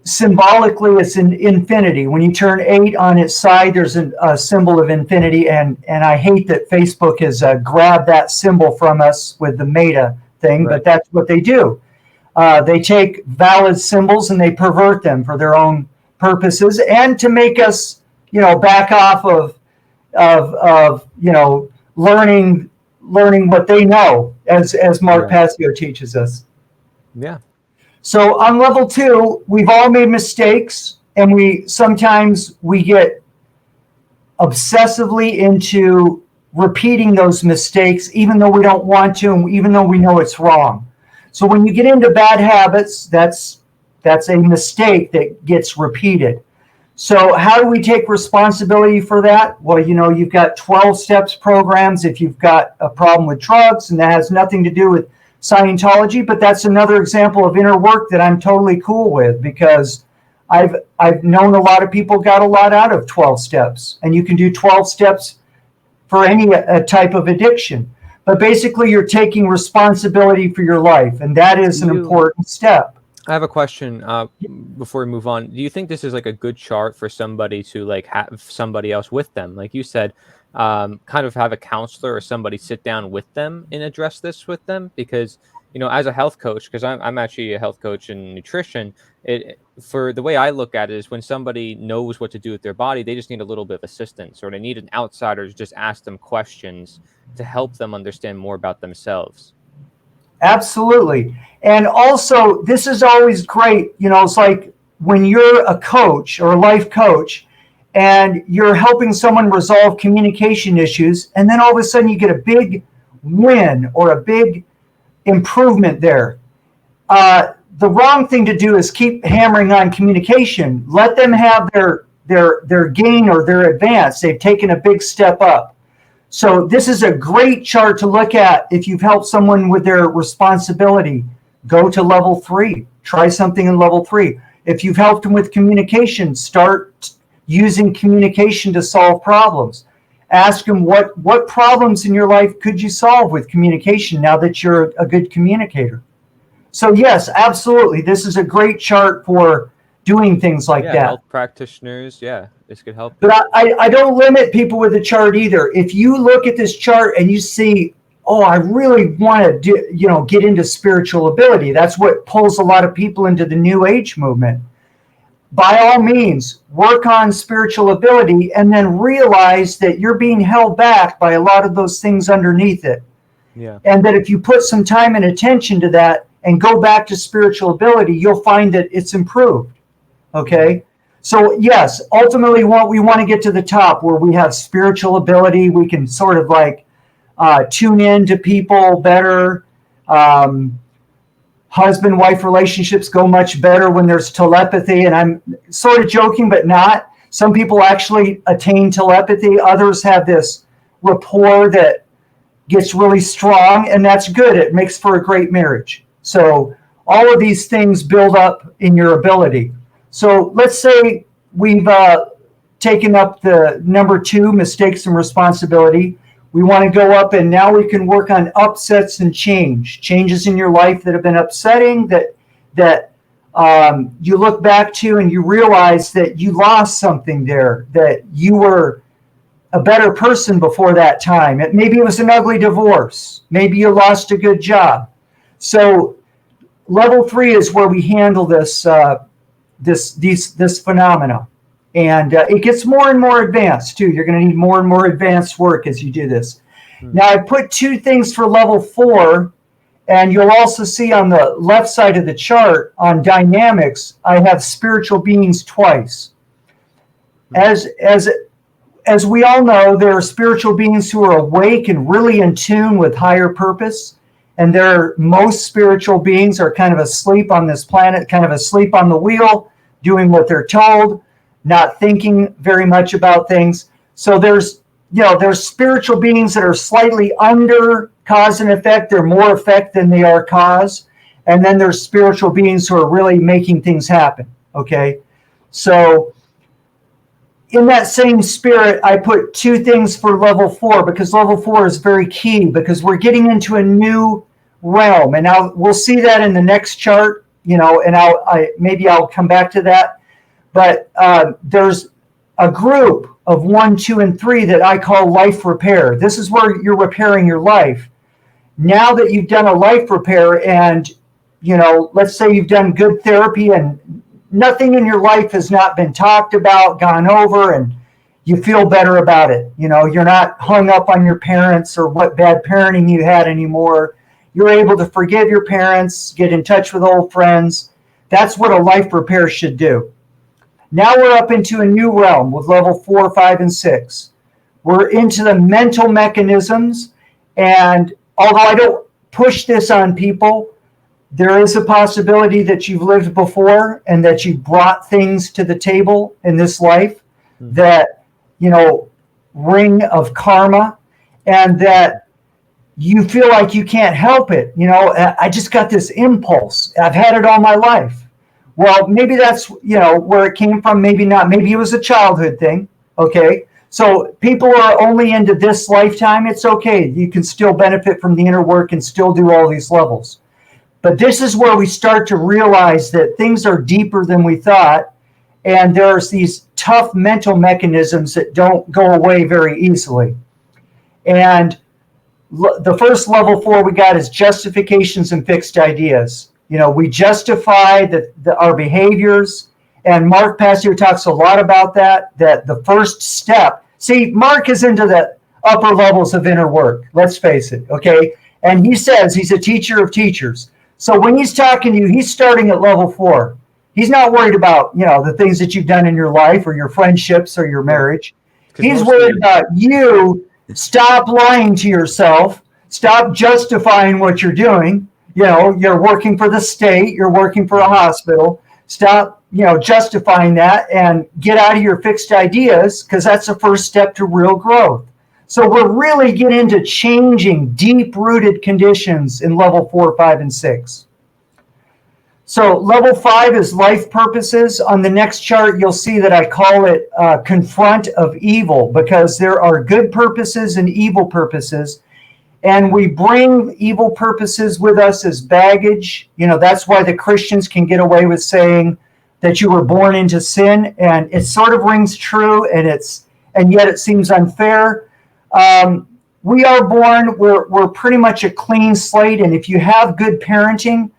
symbolically, it's an infinity. When you turn 8 on its side, there's a symbol of infinity. And I hate that Facebook has grabbed that symbol from us with the meta thing, but that's what they do. They take valid symbols and they pervert them for their own purposes and to make us, back off of learning what they know, as Mark Passio teaches us. Yeah. So on level 2, we've all made mistakes, and we sometimes get obsessively into repeating those mistakes, even though we don't want to, and even though we know it's wrong. So when you get into bad habits, that's a mistake that gets repeated. So how do we take responsibility for that? Well, you've got 12 steps programs if you've got a problem with drugs, and that has nothing to do with Scientology, but that's another example of inner work that I'm totally cool with, because I've known a lot of people got a lot out of 12 steps, and you can do 12 steps for any type of addiction. But basically, you're taking responsibility for your life, and that is an important step. I have a question before we move on. Do you think this is like a good chart for somebody to like have somebody else with them? Like you said, kind of have a counselor or somebody sit down with them and address this with them? Because, as a health coach, because I'm actually a health coach in nutrition, for the way I look at it is when somebody knows what to do with their body, they just need a little bit of assistance, or they need an outsider to just ask them questions to help them understand more about themselves. Absolutely. And also, this is always great. It's like when you're a coach or a life coach and you're helping someone resolve communication issues, and then all of a sudden you get a big win or a big improvement there. The wrong thing to do is keep hammering on communication. Let them have their gain or their advance. They've taken a big step up. So this is a great chart to look at if you've helped someone with their responsibility. Go to level 3. Try something in level 3. If you've helped them with communication, start using communication to solve problems. Ask them what problems in your life could you solve with communication now that you're a good communicator. So yes, absolutely. This is a great chart for doing things like that. Health practitioners, this could help. But I don't limit people with a chart either. If you look at this chart and you see, I really want to get into spiritual ability. That's what pulls a lot of people into the New Age movement. By all means, work on spiritual ability and then realize that you're being held back by a lot of those things underneath it. Yeah. And that if you put some time and attention to that and go back to spiritual ability, you'll find that it's improved. Okay? So yes, ultimately we want to get to the top where we have spiritual ability. We can sort of like tune in to people better. Husband-wife relationships go much better when there's telepathy. And I'm sort of joking, but not. Some people actually attain telepathy. Others have this rapport that gets really strong, and that's good. It makes for a great marriage. So all of these things build up in your ability. So let's say we've taken up the number 2, mistakes and responsibility. We want to go up, and now we can work on upsets and changes in your life that have been upsetting, that you look back to and you realize that you lost something there, that you were a better person before that time. Maybe it was an ugly divorce. Maybe you lost a good job. So level 3 is where we handle this phenomena. And it gets more and more advanced too. You're going to need more and more advanced work as you do this. Now I put 2 things for level 4, and you'll also see on the left side of the chart on dynamics, I have spiritual beings twice. As we all know, there are spiritual beings who are awake and really in tune with higher purpose. And most spiritual beings are kind of asleep on this planet, kind of asleep on the wheel, doing what they're told, not thinking very much about things. So there's spiritual beings that are slightly under cause and effect. They're more effect than they are cause. And then there's spiritual beings who are really making things happen. Okay. So in that same spirit, I put 2 things for level 4, because level 4 is very key, because we're getting into a new realm. And now we'll see that in the next chart, and I'll come back to that. But there's a group of 1, 2, and 3 that I call life repair. This is where you're repairing your life. Now that you've done a life repair, and let's say you've done good therapy and nothing in your life has not been talked about, gone over, and you feel better about it. You're not hung up on your parents or what bad parenting you had anymore. You're able to forgive your parents, get in touch with old friends. That's what a life repair should do. Now we're up into a new realm with level 4, 5, and 6. We're into the mental mechanisms, and although I don't push this on people, there is a possibility that you've lived before and that you brought things to the table in this life that, ring of karma, and that you feel like you can't help it. I just got this impulse. I've had it all my life. Well, maybe that's, where it came from. Maybe not. Maybe it was a childhood thing. Okay. So people are only into this lifetime. It's okay. You can still benefit from the inner work and still do all these levels. But this is where we start to realize that things are deeper than we thought. And there's these tough mental mechanisms that don't go away very easily. And the first level 4 we got is justifications and fixed ideas. We justify our behaviors. And Mark Passio talks a lot about that the first step. See, Mark is into the upper levels of inner work. Let's face it. Okay. And he says he's a teacher of teachers. So when he's talking to you, he's starting at level 4. He's not worried about, the things that you've done in your life or your friendships or your marriage. He's worried about you. Stop lying to yourself. Stop justifying what you're doing. You're working for the state. You're working for a hospital. Stop, justifying that and get out of your fixed ideas, because that's the first step to real growth. So we're really getting into changing deep-rooted conditions in level 4, 5, and 6. So level 5 is life purposes. On the next chart, you'll see that I call it confront of evil, because there are good purposes and evil purposes. And we bring evil purposes with us as baggage. That's why the Christians can get away with saying that you were born into sin. And it sort of rings true, and yet it seems unfair. We are born, we're pretty much a clean slate. And if you have good parenting,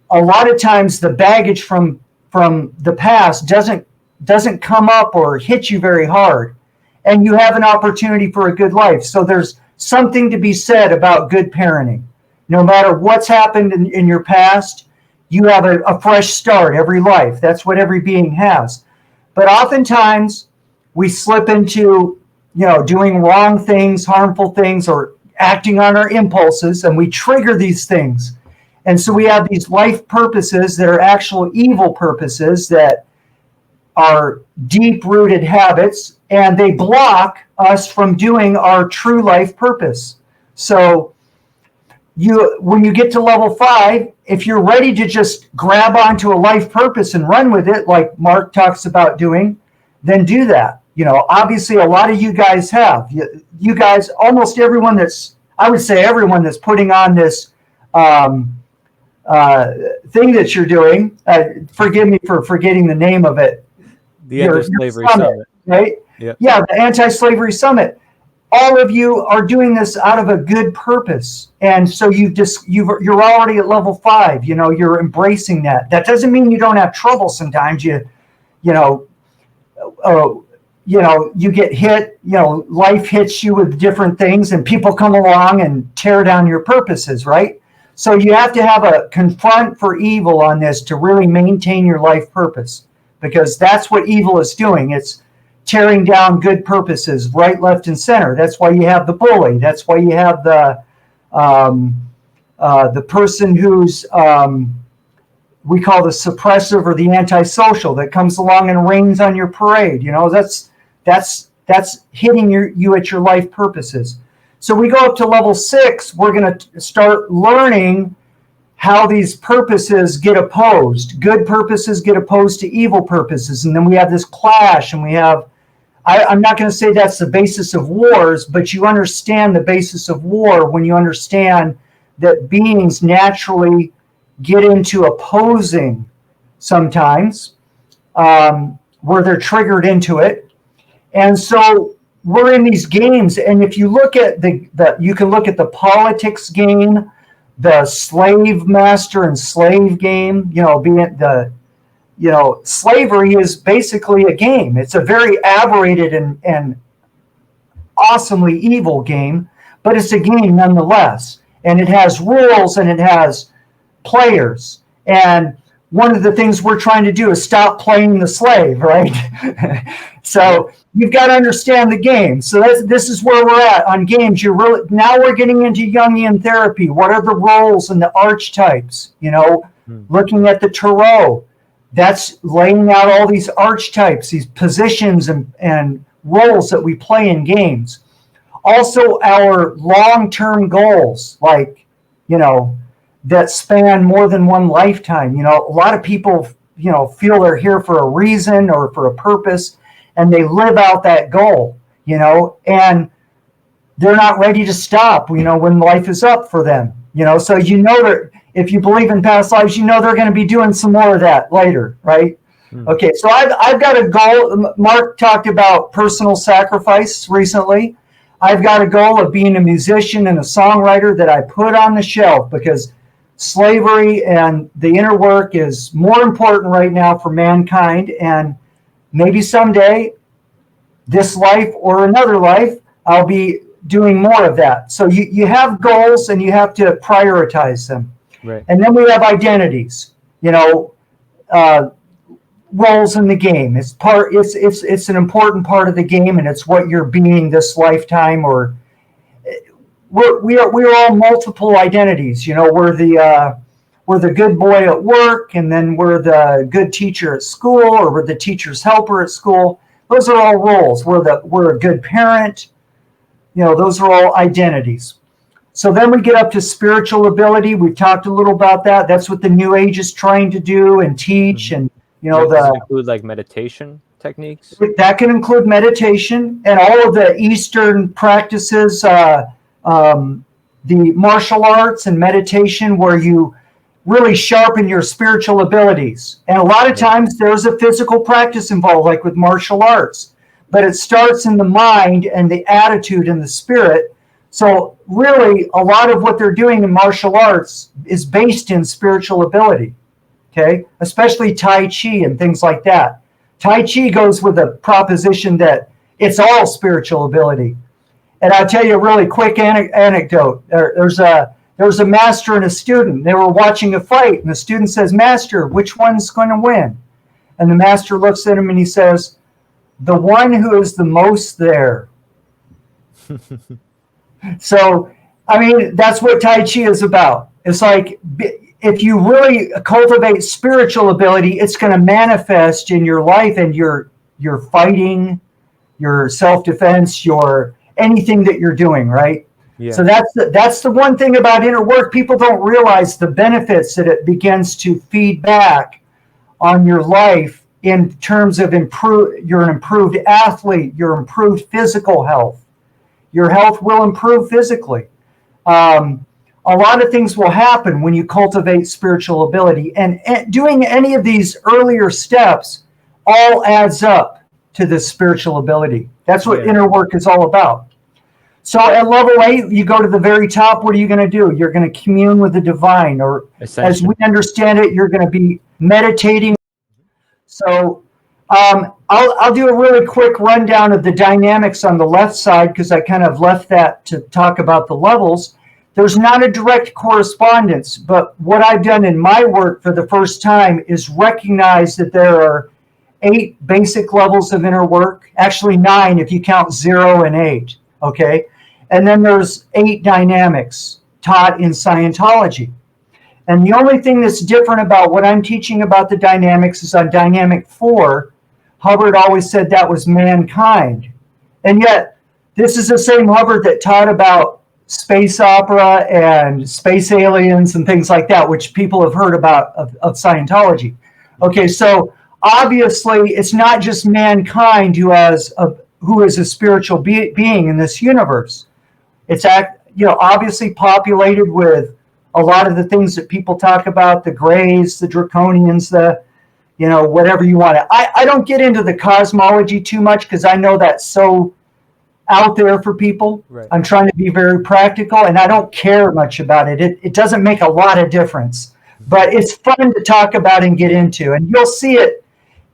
a lot of times the baggage from the past doesn't come up or hit you very hard, and you have an opportunity for a good life. So there's something to be said about good parenting. No matter what's happened in your past, you have a fresh start every life. That's what every being has. But oftentimes we slip into, doing wrong things, harmful things, or acting on our impulses, and we trigger these things. And so we have these life purposes that are actual evil purposes that are deep-rooted habits, and they block us from doing our true life purpose. So when you get to level 5, if you're ready to just grab onto a life purpose and run with it, like Mark talks about doing, then do that. Obviously a lot of you guys have. You guys, almost everyone I would say everyone that's putting on this thing that you're doing, forgive me for forgetting the name of it. The Anti-Slavery Summit. Right? Yep. Yeah, the Anti-Slavery Summit. All of you are doing this out of a good purpose. And so you're already at level 5. You're embracing that. That doesn't mean you don't have trouble sometimes. You get hit, life hits you with different things and people come along and tear down your purposes, right? So you have to have a confront for evil on this to really maintain your life purpose, because that's what evil is doing. It's tearing down good purposes, right, left, and center. That's why you have the bully. That's why you have the person who's we call the suppressive or the antisocial that comes along and rains on your parade. That's hitting you at your life purposes. So we go up to level 6. We're going to start learning how these purposes get opposed. Good purposes get opposed to evil purposes. And then we have this clash, and we have, I'm not going to say that's the basis of wars, but you understand the basis of war when you understand that beings naturally get into opposing sometimes, where they're triggered into it. And so we're in these games, and if you look at you can look at the politics game, the slave master and slave game, slavery is basically a game. It's a very aberrated and awesomely evil game, but it's a game nonetheless. And it has rules and it has players. And one of the things we're trying to do is stop playing the slave, right? So you've got to understand the game. So this is where we're at on games. Now we're getting into Jungian therapy. What are the roles and the archetypes? Looking at the tarot, that's laying out all these archetypes, these positions and roles that we play in games. Also, our long-term goals, like, that span more than one lifetime. A lot of people, feel they're here for a reason or for a purpose, and they live out that goal, and they're not ready to stop, when life is up for them, so that if you believe in past lives, they're going to be doing some more of that later, right? Okay, so I've got a goal. Mark talked about personal sacrifice recently. I've got a goal of being a musician and a songwriter that I put on the shelf, because slavery and the inner work is more important right now for mankind. And maybe someday, this life or another life, I'll be doing more of that. So you have goals and you have to prioritize them. Right. And then we have identities, roles in the game. It's an important part of the game, and it's what you're being this lifetime. Or we are all multiple identities. We're the good boy at work, and then we're the good teacher at school, or we're the teacher's helper at school. Those are all roles. We're a good parent. Those are all identities. So then we get up to spiritual ability. We've talked a little about that. That's what the New Age is trying to do and teach. And does it include like meditation techniques? That can include meditation and all of the Eastern practices, the martial arts and meditation, where you really sharpen your spiritual abilities. And a lot of times there's a physical practice involved, like with martial arts, but it starts in the mind and the attitude and the spirit. So really, a lot of what they're doing in martial arts is based in spiritual ability, okay? Especially Tai Chi and things like that. Tai Chi goes with the proposition that it's all spiritual ability. And I'll tell you a really quick anecdote. There was a master and a student. They were watching a fight, and the student says, "Master, which one's going to win?" And the master looks at him and he says, "The one who is the most there." So, that's what Tai Chi is about. It's like, if you really cultivate spiritual ability, it's going to manifest in your life and your fighting, your self-defense, your anything that you're doing, right? Yeah. So that's the one thing about inner work. People don't realize the benefits that it begins to feed back on your life in terms of you're an improved athlete, your improved physical health. Your health will improve physically. A lot of things will happen when you cultivate spiritual ability. And doing any of these earlier steps all adds up to this spiritual ability. That's what inner work is all about. So at level 8, you go to the very top. What are you going to do? You're going to commune with the divine, or as we understand it, you're going to be meditating. So I'll do a really quick rundown of the dynamics on the left side, because I kind of left that to talk about the levels. There's not a direct correspondence, but what I've done in my work for the first time is recognize that there are 8 basic levels of inner work, actually 9 if you count 0 and 8, okay? And then there's 8 dynamics taught in Scientology. And the only thing that's different about what I'm teaching about the dynamics is on dynamic 4, Hubbard always said that was mankind. And yet, this is the same Hubbard that taught about space opera and space aliens and things like that, which people have heard about of Scientology. Okay, so obviously it's not just mankind who is a spiritual being in this universe. It's obviously populated with a lot of the things that people talk about, the Greys, the Draconians, whatever you want to. I don't get into the cosmology too much because I know that's so out there for people. Right. I'm trying to be very practical, and I don't care much about it. It doesn't make a lot of difference, but it's fun to talk about and get into. And you'll see it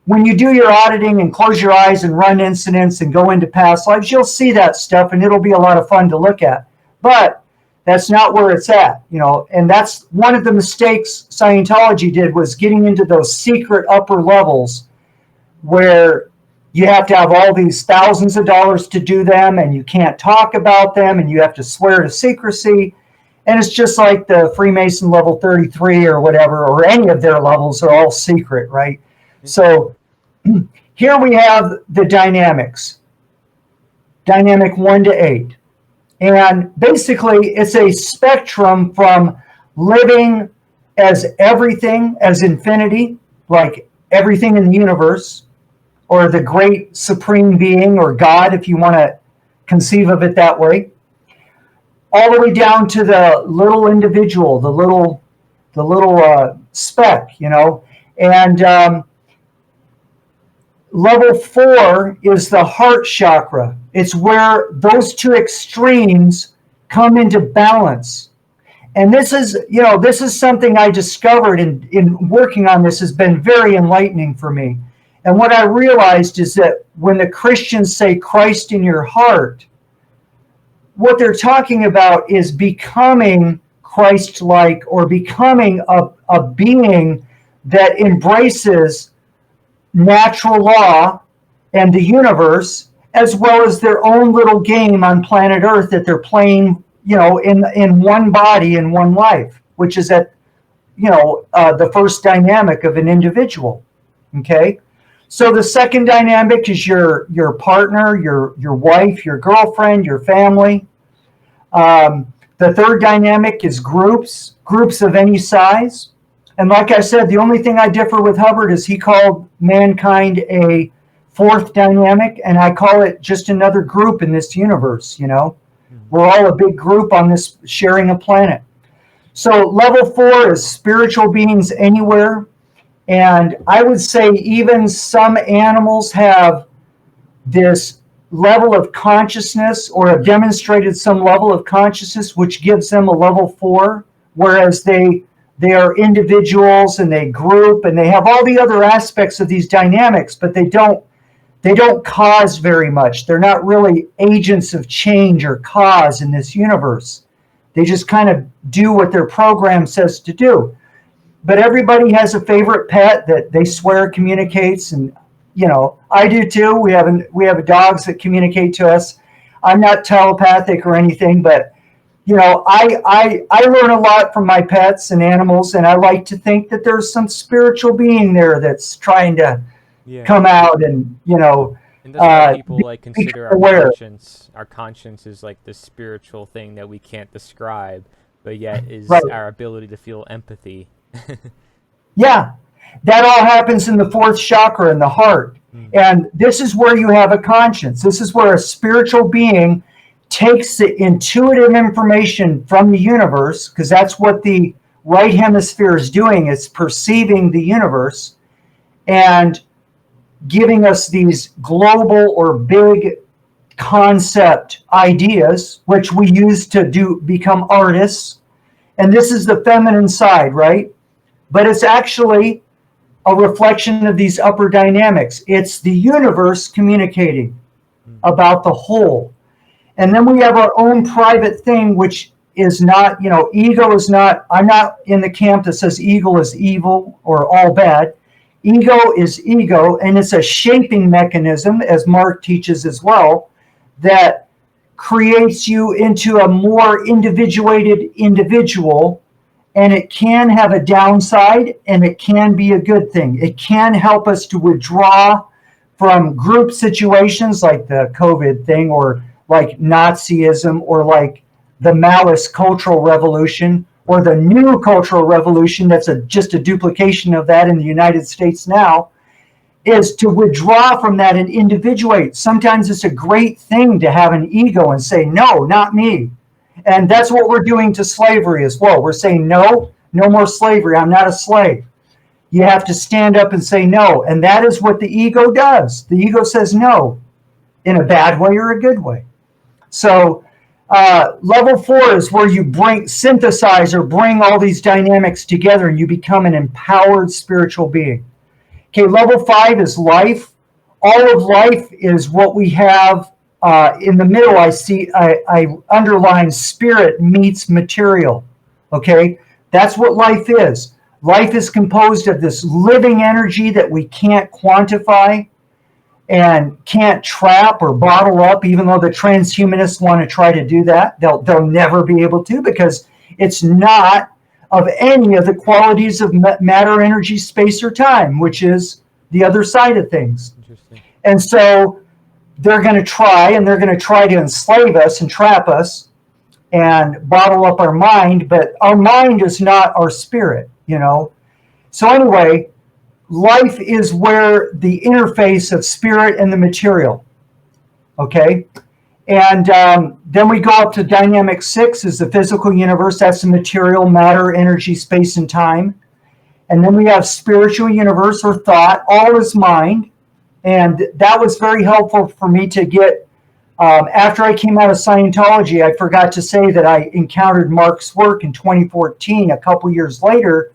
when you do your auditing and close your eyes and run incidents and go into past lives. You'll see that stuff, and it'll be a lot of fun to look at. But that's not where it's at, and that's one of the mistakes Scientology did, was getting into those secret upper levels where you have to have all these thousands of dollars to do them, and you can't talk about them, and you have to swear to secrecy. And it's just like the Freemason level 33 or whatever, or any of their levels are all secret, right? So here we have the dynamics, dynamic 1 to 8. And basically, it's a spectrum from living as everything, as infinity, like everything in the universe, or the great supreme being, or God, if you want to conceive of it that way, all the way down to the little individual, the little speck, And level 4 is the heart chakra. It's where those 2 extremes come into balance. And this is something I discovered in working on this, has been very enlightening for me. And what I realized is that when the Christians say Christ in your heart, what they're talking about is becoming Christ-like, or becoming a being that embraces natural law and the universe, as well as their own little game on planet Earth that they're playing, in one body, in one life, which is at, the first dynamic of an individual. Okay. So the second dynamic is your partner, your wife, your girlfriend, your family. The third dynamic is groups of any size. And like I said, the only thing I differ with Hubbard is he called mankind a 4th dynamic, and I call it just another group in this universe, We're all a big group on this, sharing a planet. So level 4 is spiritual beings anywhere. And I would say even some animals have this level of consciousness, or have demonstrated some level of consciousness, which gives them a level 4, whereas they are individuals and they group and they have all the other aspects of these dynamics, but they don't cause very much. They're not really agents of change or cause in this universe. They just kind of do what their program says to do. But everybody has a favorite pet that they swear communicates, and I do too. We have dogs that communicate to us. I'm not telepathic or anything, but I learn a lot from my pets and animals, and I like to think that there's some spiritual being there that's trying to come out and And that's why people Be, like become consider aware. our conscience is like this spiritual thing that we can't describe, but yet Right. is our ability to feel empathy. Yeah, that all happens in the fourth chakra in the heart. Mm, And this is where you have a conscience. This is where a spiritual being takes the intuitive information from the universe, because that's what the right hemisphere is doing. It's perceiving the universe and giving us these global or big concept ideas, which we use to become artists. And this is the feminine side, right? But it's actually a reflection of these upper dynamics. It's the universe communicating mm, about the whole. And then we have our own private thing, which is not, ego is not, I'm not in the camp that says ego is evil or all bad. Ego is ego, and it's a shaping mechanism, as Mark teaches as well, that creates you into a more individuated individual. And it can have a downside, and it can be a good thing. It can help us to withdraw from group situations like the COVID thing, or like Nazism, or like the Maoist cultural revolution, or the new cultural revolution that's just a duplication of that in the United States now, is to withdraw from that and individuate. Sometimes it's a great thing to have an ego and say, no, not me. And that's what we're doing to slavery as well. We're saying, no, no more slavery. I'm not a slave. You have to stand up and say no. And that is what the ego does. The ego says no in a bad way or a good way. So level 4 is where you synthesize or bring all these dynamics together, and you become an empowered spiritual being. Okay, level 5 is life. All of life is what we have in the middle. I underline spirit meets material. Okay, that's what life is. Life is composed of this living energy that we can't quantify and can't trap or bottle up, even though the transhumanists want to try to do that. They'll never be able to, because it's not of any of the qualities of matter, energy, space, or time, which is the other side of things. interesting. And so they're going to try to enslave us and trap us and bottle up our mind, but our mind is not our spirit, So anyway, life is where the interface of spirit and the material, okay? And then we go up to dynamic 6 is the physical universe. That's the material, matter, energy, space, and time. And then we have spiritual universe or thought. All is mind. And that was very helpful for me to get. After I came out of Scientology, I forgot to say that I encountered Mark's work in 2014, a couple years later.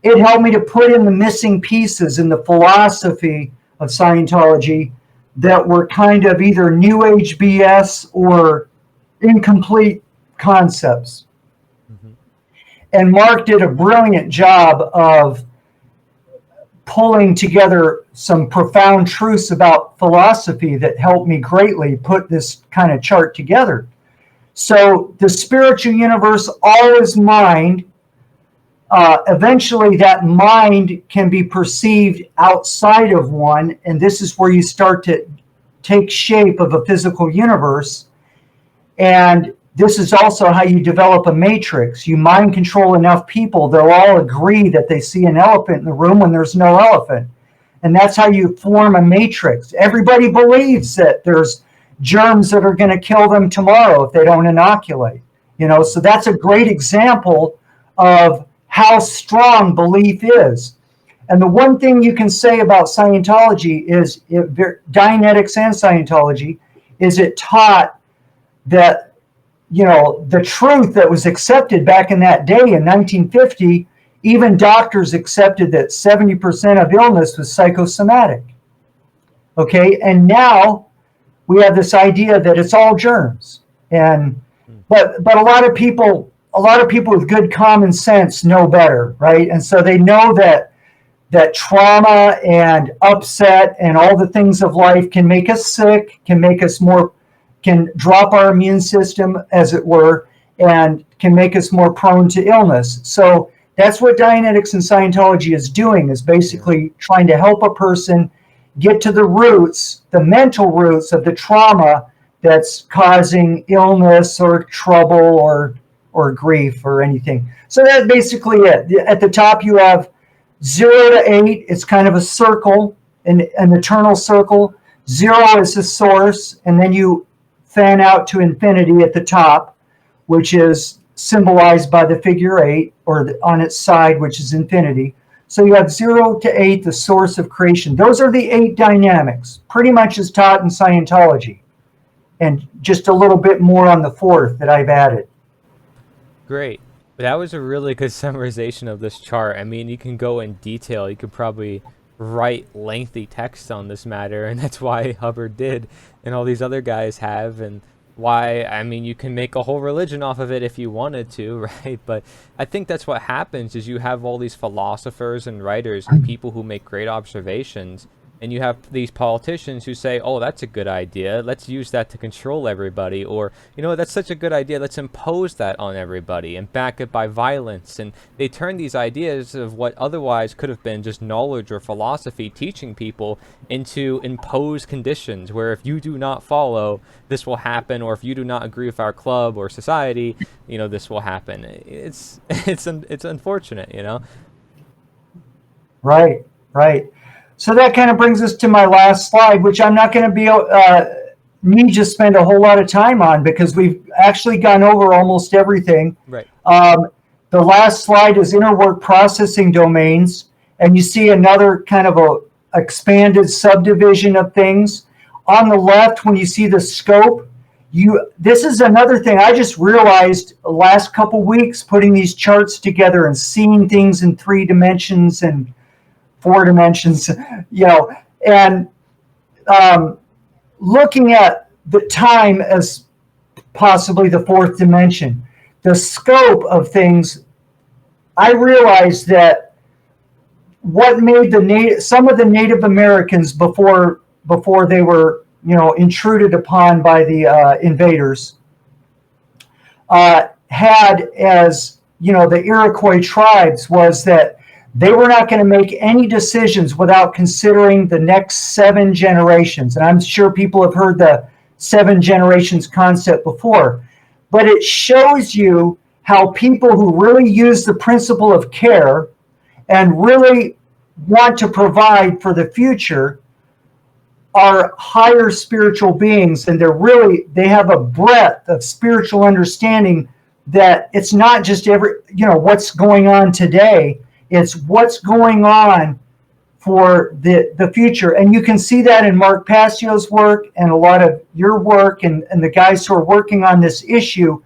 It helped me to put in the missing pieces in the philosophy of Scientology that were kind of either New Age BS or incomplete concepts. Mm-hmm. And Mark did a brilliant job of pulling together some profound truths about philosophy that helped me greatly put this kind of chart together. So the spiritual universe, all is mind. Eventually that mind can be perceived outside of one, and this is where you start to take shape of a physical universe. And this is also how you develop a matrix. You mind control enough people, they'll all agree that they see an elephant in the room when there's no elephant. And that's how you form a matrix. Everybody believes that there's germs that are going to kill them tomorrow if they don't inoculate. So that's a great example of how strong belief is. And the one thing you can say about Scientology is, Dianetics and Scientology, is it taught that, the truth that was accepted back in that day in 1950, even doctors accepted that 70% of illness was psychosomatic. Okay, and now we have this idea that it's all germs. And but a lot of people with good common sense know better, right? And so they know that trauma and upset and all the things of life can make us sick, can drop our immune system, as it were, and can make us more prone to illness. So that's what Dianetics and Scientology is doing, is basically trying to help a person get to the roots, the mental roots of the trauma that's causing illness or trouble or grief or anything. So that's basically it. At the top you have 0 to 8. It's kind of a circle, an eternal circle. 0 is the source, and then you fan out to infinity at the top, which is symbolized by the figure 8, or on its side, which is infinity. So you have 0 to 8, the source of creation. Those are the 8 dynamics, pretty much as taught in Scientology. And just a little bit more on the 4th that I've added. Great. That was a really good summarization of this chart. I mean, you can go in detail. You could probably write lengthy text on this matter, and that's why Hubbard did, and all these other guys have, and why, I mean, you can make a whole religion off of it if you wanted to, right? But I think that's what happens, is you have all these philosophers and writers and people who make great observations, and you have these politicians who say, oh, that's a good idea, let's use that to control everybody, or, you know, that's such a good idea, let's impose that on everybody and back it by violence. And they turn these ideas of what otherwise could have been just knowledge or philosophy teaching people into imposed conditions where if you do not follow, this will happen, or if you do not agree with our club or society, you know, this will happen. It's unfortunate, you know. Right. So that kind of brings us to my last slide, which I'm not going to need to spend a whole lot of time on, because we've actually gone over almost everything. Right. The last slide is inner work processing domains, and you see another kind of a expanded subdivision of things. On the left, when you see the scope, this is another thing I just realized the last couple weeks, putting these charts together and seeing things in 3 dimensions and 4 dimensions, you know, and looking at the time as possibly the 4th dimension, the scope of things. I realized that what made some of the Native Americans before they were, you know, intruded upon by the invaders, had as, you know, the Iroquois tribes, was that they were not going to make any decisions without considering the next 7 generations. And I'm sure people have heard the 7 generations concept before. But it shows you how people who really use the principle of care and really want to provide for the future are higher spiritual beings. And they have a breadth of spiritual understanding that it's not just what's going on today. It's what's going on for the future. And you can see that in Mark Passio's work and a lot of your work and the guys who are working on this issue.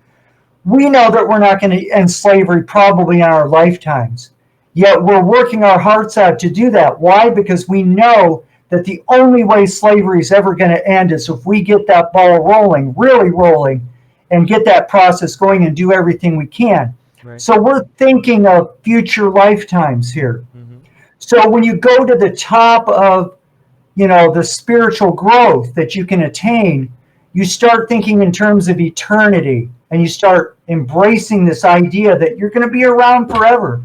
We know that we're not going to end slavery probably in our lifetimes. Yet we're working our hearts out to do that. Why? Because we know that the only way slavery is ever going to end is if we get that ball rolling, really rolling, and get that process going and do everything we can. Right. So we're thinking of future lifetimes here. Mm-hmm. So when you go to the top of, you know, the spiritual growth that you can attain, you start thinking in terms of eternity, and you start embracing this idea that you're going to be around forever.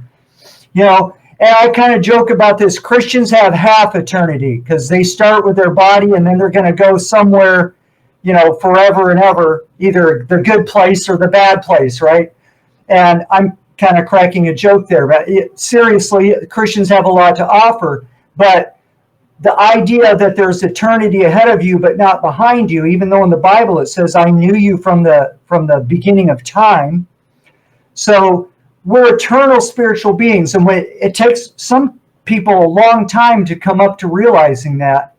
You know, and I kind of joke about this. Christians have half eternity because they start with their body and then they're going to go somewhere, you know, forever and ever, either the good place or the bad place, right? And I'm kind of cracking a joke there, but seriously, Christians have a lot to offer. But the idea that there's eternity ahead of you, but not behind you, even though in the Bible it says, "I knew you from the beginning of time." So we're eternal spiritual beings, and it takes some people a long time to come up to realizing that.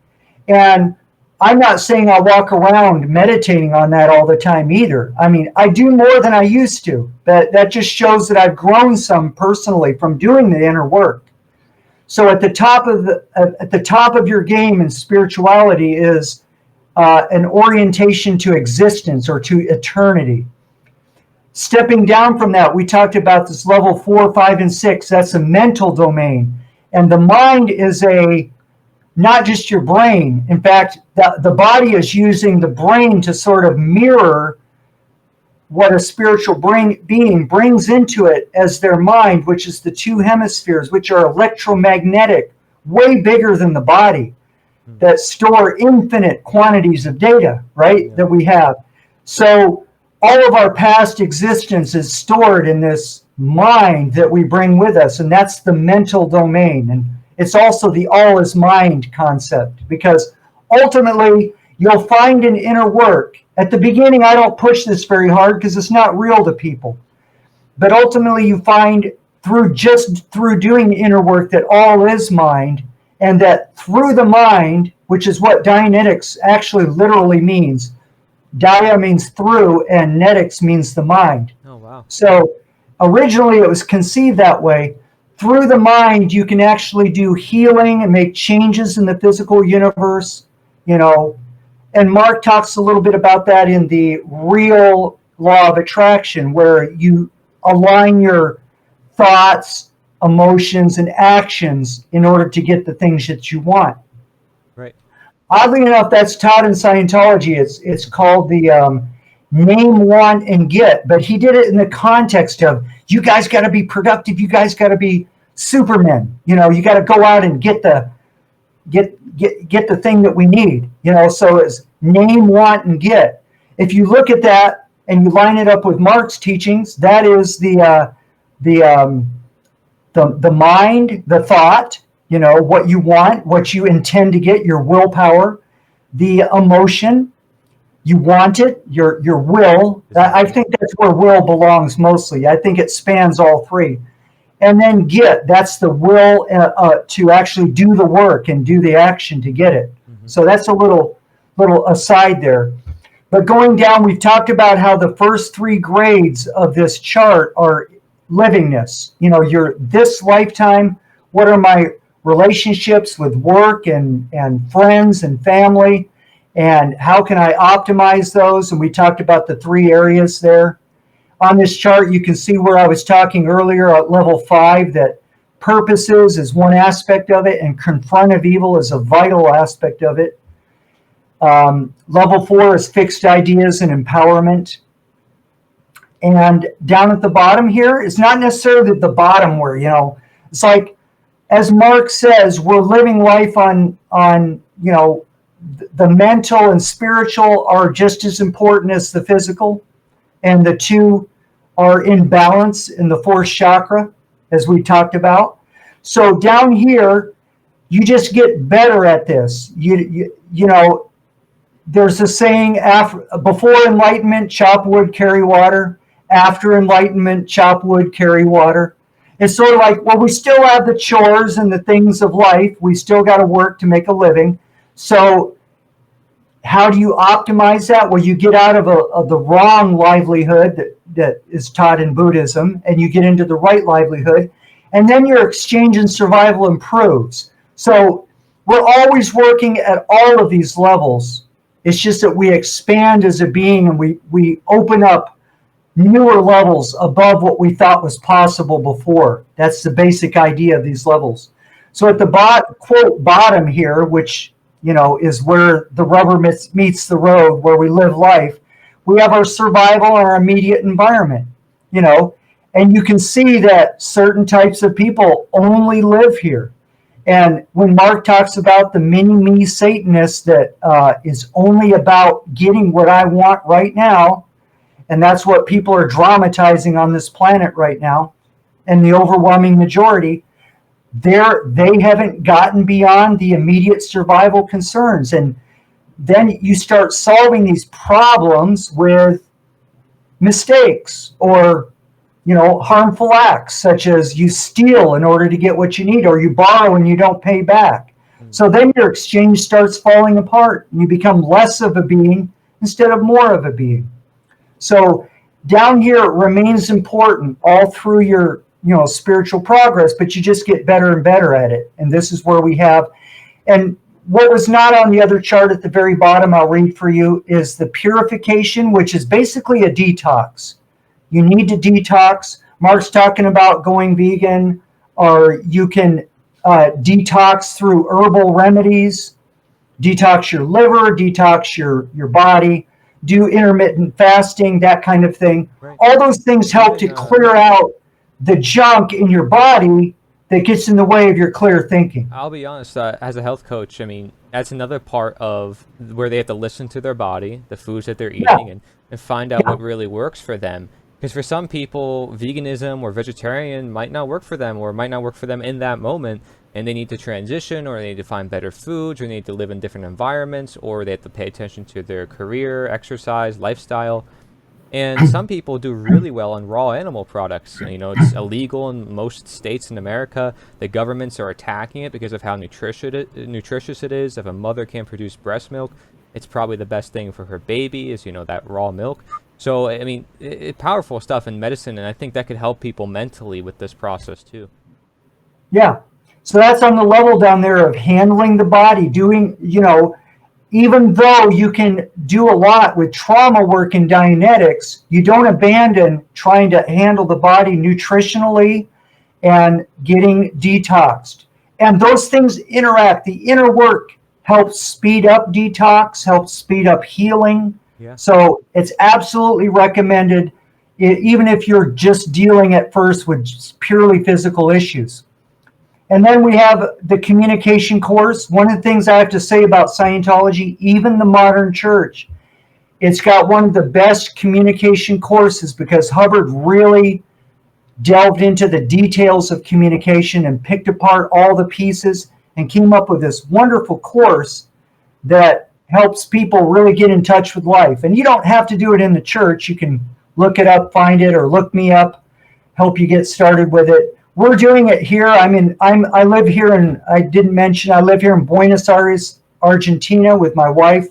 And I'm not saying I walk around meditating on that all the time either. I mean, I do more than I used to. That just shows that I've grown some personally from doing the inner work. So at the top of your game in spirituality is an orientation to existence or to eternity. Stepping down from that, we talked about this level 4, 5, and 6. That's a mental domain, and the mind is not just your brain. In fact, the body is using the brain to sort of mirror what a spiritual being brings into it as their mind, which is the 2 hemispheres, which are electromagnetic, way bigger than the body. that store infinite quantities of data, right? That we have. So all of our past existence is stored in this mind that we bring with us, and that's the mental domain. And it's also the all is mind concept, because ultimately you'll find an inner work. At the beginning, I don't push this very hard because it's not real to people. But ultimately you find through doing inner work that all is mind, and that through the mind, which is what Dianetics actually literally means. Dia means through, and netics means the mind. Oh, wow. So originally it was conceived that way. Through the mind, you can actually do healing and make changes in the physical universe, and Mark talks a little bit about that in the real law of attraction, where you align your thoughts, emotions, and actions in order to get the things that you want. Right. Oddly enough, that's taught in Scientology. It's called the name, want, and get. But he did it in the context of, you guys got to be productive. You guys got to be supermen. You got to go out and get the thing that we need. So it's name, want, and get. If you look at that and you line it up with Mark's teachings, that is the mind, the thought, what you want, what you intend to get, your willpower, the emotion, you want it, your will. I think that's where will belongs mostly. I think it spans all three. And then get, that's the will to actually do the work and do the action to get it. So that's a little aside there. But going down, we've talked about how the first three grades of this chart are livingness. Your this lifetime, what are my relationships with work and friends and family, and how can I optimize those? And we talked about the three areas there. On this chart, you can see where I was talking earlier at level 5, that purposes is one aspect of it, and confront of evil is a vital aspect of it. Level 4 is fixed ideas and empowerment. And down at the bottom here, it's not necessarily at the bottom where, it's like, as Mark says, we're living life on the mental and spiritual are just as important as the physical. And the two are in balance in the fourth chakra, as we talked about. So down here, you just get better at this. There's a saying, before enlightenment, chop wood, carry water. After enlightenment, chop wood, carry water. It's sort of like, well, we still have the chores and the things of life. We still got to work to make a living. So how do you optimize that? Well, you get out of the wrong livelihood that is taught in Buddhism, and you get into the right livelihood. And then your exchange and survival improves. So we're always working at all of these levels. It's just that we expand as a being, and we open up newer levels above what we thought was possible before. That's the basic idea of these levels. So at the quote bottom here, which is where the rubber meets the road, where we live life, we have our survival, our immediate environment, and you can see that certain types of people only live here. And when Mark talks about the mini-me Satanist that is only about getting what I want right now, and that's what people are dramatizing on this planet right now, and the overwhelming majority, they haven't gotten beyond the immediate survival concerns. And then you start solving these problems with mistakes or harmful acts, such as you steal in order to get what you need, or you borrow and you don't pay back. So then your exchange starts falling apart, and you become less of a being instead of more of a being. So down here, it remains important all through your spiritual progress, but you just get better and better at it. And this is where we have, and what was not on the other chart at the very bottom, I'll read for you, is the purification, which is basically a detox. You need to detox. Mark's talking about going vegan, or you can detox through herbal remedies, detox your liver, detox your body, do intermittent fasting, that kind of thing. Right. All those things help to clear out the junk in your body that gets in the way of your clear thinking. I'll be honest, as a health coach, that's another part of where they have to listen to their body, the foods that they're Yeah, eating, and find out yeah, what really works for them. Because for some people, veganism or vegetarian might not work for them, or might not work for them in that moment, and they need to transition, or they need to find better foods, or they need to live in different environments, or they have to pay attention to their career, exercise, lifestyle. And some people do really well on raw animal products. You know, it's illegal in most states in America. The governments are attacking it because of how nutritious it is. If a mother can't produce breast milk, it's probably the best thing for her baby is, that raw milk. So, I mean, powerful stuff in medicine, and I think that could help people mentally with this process too. yeah. So that's on the level down there of handling the body, doing, even though you can do a lot with trauma work in Dianetics, you don't abandon trying to handle the body nutritionally and getting detoxed. And those things interact. The inner work helps speed up detox, helps speed up healing. Yeah. So it's absolutely recommended, even if you're just dealing at first with just purely physical issues. And then we have the communication course. One of the things I have to say about Scientology, even the modern church, it's got one of the best communication courses because Hubbard really delved into the details of communication and picked apart all the pieces and came up with this wonderful course that helps people really get in touch with life. And you don't have to do it in the church. You can look it up, find it, or look me up, help you get started with it. We're doing it here. I live here, and I didn't mention I live here in Buenos Aires, Argentina, with my wife.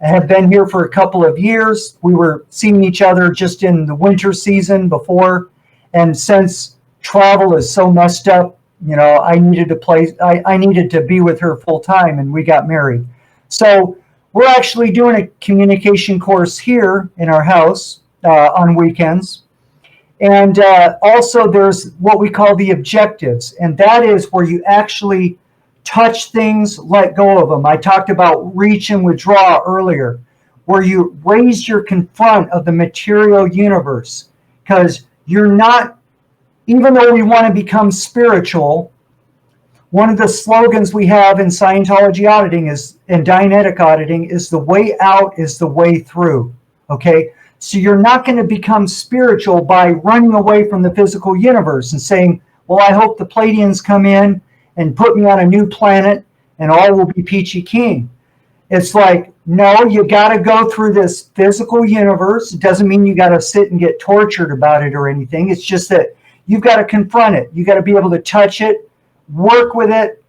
I have been here for a couple of years. We were seeing each other just in the winter season before, and since travel is so messed up, I needed to be with her full time, and we got married. So we're actually doing a communication course here in our house on weekends. And also there's what we call the objectives, and that is where you actually touch things, let go of them. I talked about reach and withdraw earlier, where you raise your confront of the material universe, because you're not, even though we want to become spiritual, one of the slogans we have in Scientology auditing is, in Dianetic auditing, is the way out is the way through. Okay? So you're not going to become spiritual by running away from the physical universe and saying, well, I hope the Pleiadians come in and put me on a new planet and all will be peachy keen. It's like, no, you got to go through this physical universe. It doesn't mean you got to sit and get tortured about it or anything. It's just that you've got to confront it. You got to be able to touch it, work with it.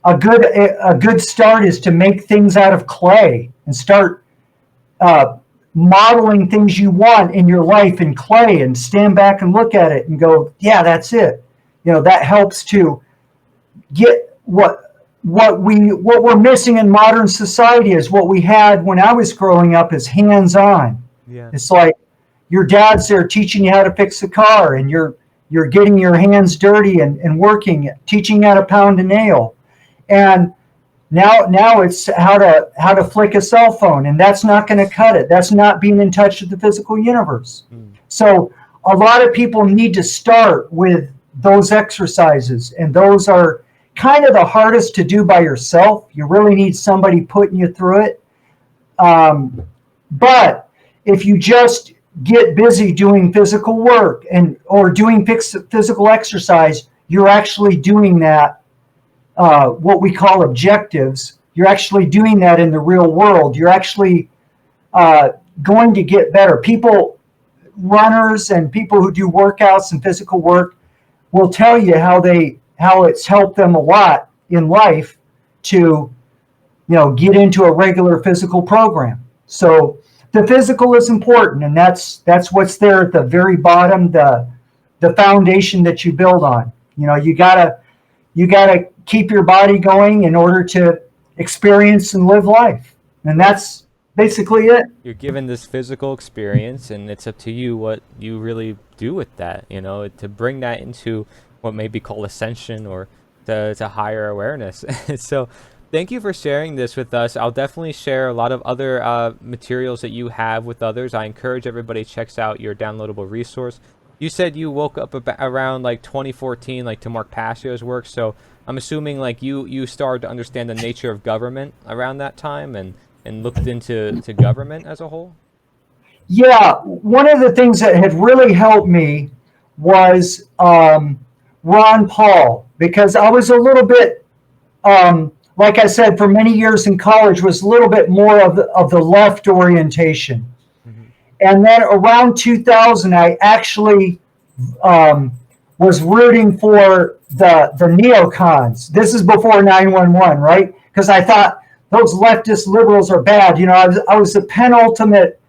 A good start is to make things out of clay and start modeling things you want in your life in clay, and stand back and look at it and go, yeah, that's it. That helps to get what we're missing in modern society is what we had when I was growing up is hands-on. Yeah. It's like your dad's there teaching you how to fix a car, and you're getting your hands dirty and working, teaching you how to pound a nail. And now it's how to flick a cell phone, and that's not going to cut it. That's not being in touch with the physical universe. So a lot of people need to start with those exercises, and those are kind of the hardest to do by yourself. You really need somebody putting you through it. But if you just get busy doing physical work or doing physical exercise, you're actually doing that. What we call objectives, you're actually doing that in the real world. You're actually going to get better. Runners and people who do workouts and physical work will tell you how it's helped them a lot in life to get into a regular physical program. So the physical is important, and that's what's there at the very bottom, the foundation that you build on. You gotta keep your body going in order to experience and live life. And that's basically it. You're given this physical experience, and it's up to you what you really do with that, to bring that into what may be called ascension or to higher awareness. So thank you for sharing this with us. I'll definitely share a lot of other materials that you have with others. I encourage everybody checks out your downloadable resource. You said you woke up around like 2014, like to Mark Passio's work. So I'm assuming like you started to understand the nature of government around that time and looked into to government as a whole. Yeah, one of the things that had really helped me was Ron Paul, because I was a little bit, like I said, for many years in college, was a little bit more of the left orientation. Mm-hmm. And then around 2000, I actually um, was rooting for the neocons. This is before 911, right? Because I thought those leftist liberals are bad. I was the penultimate,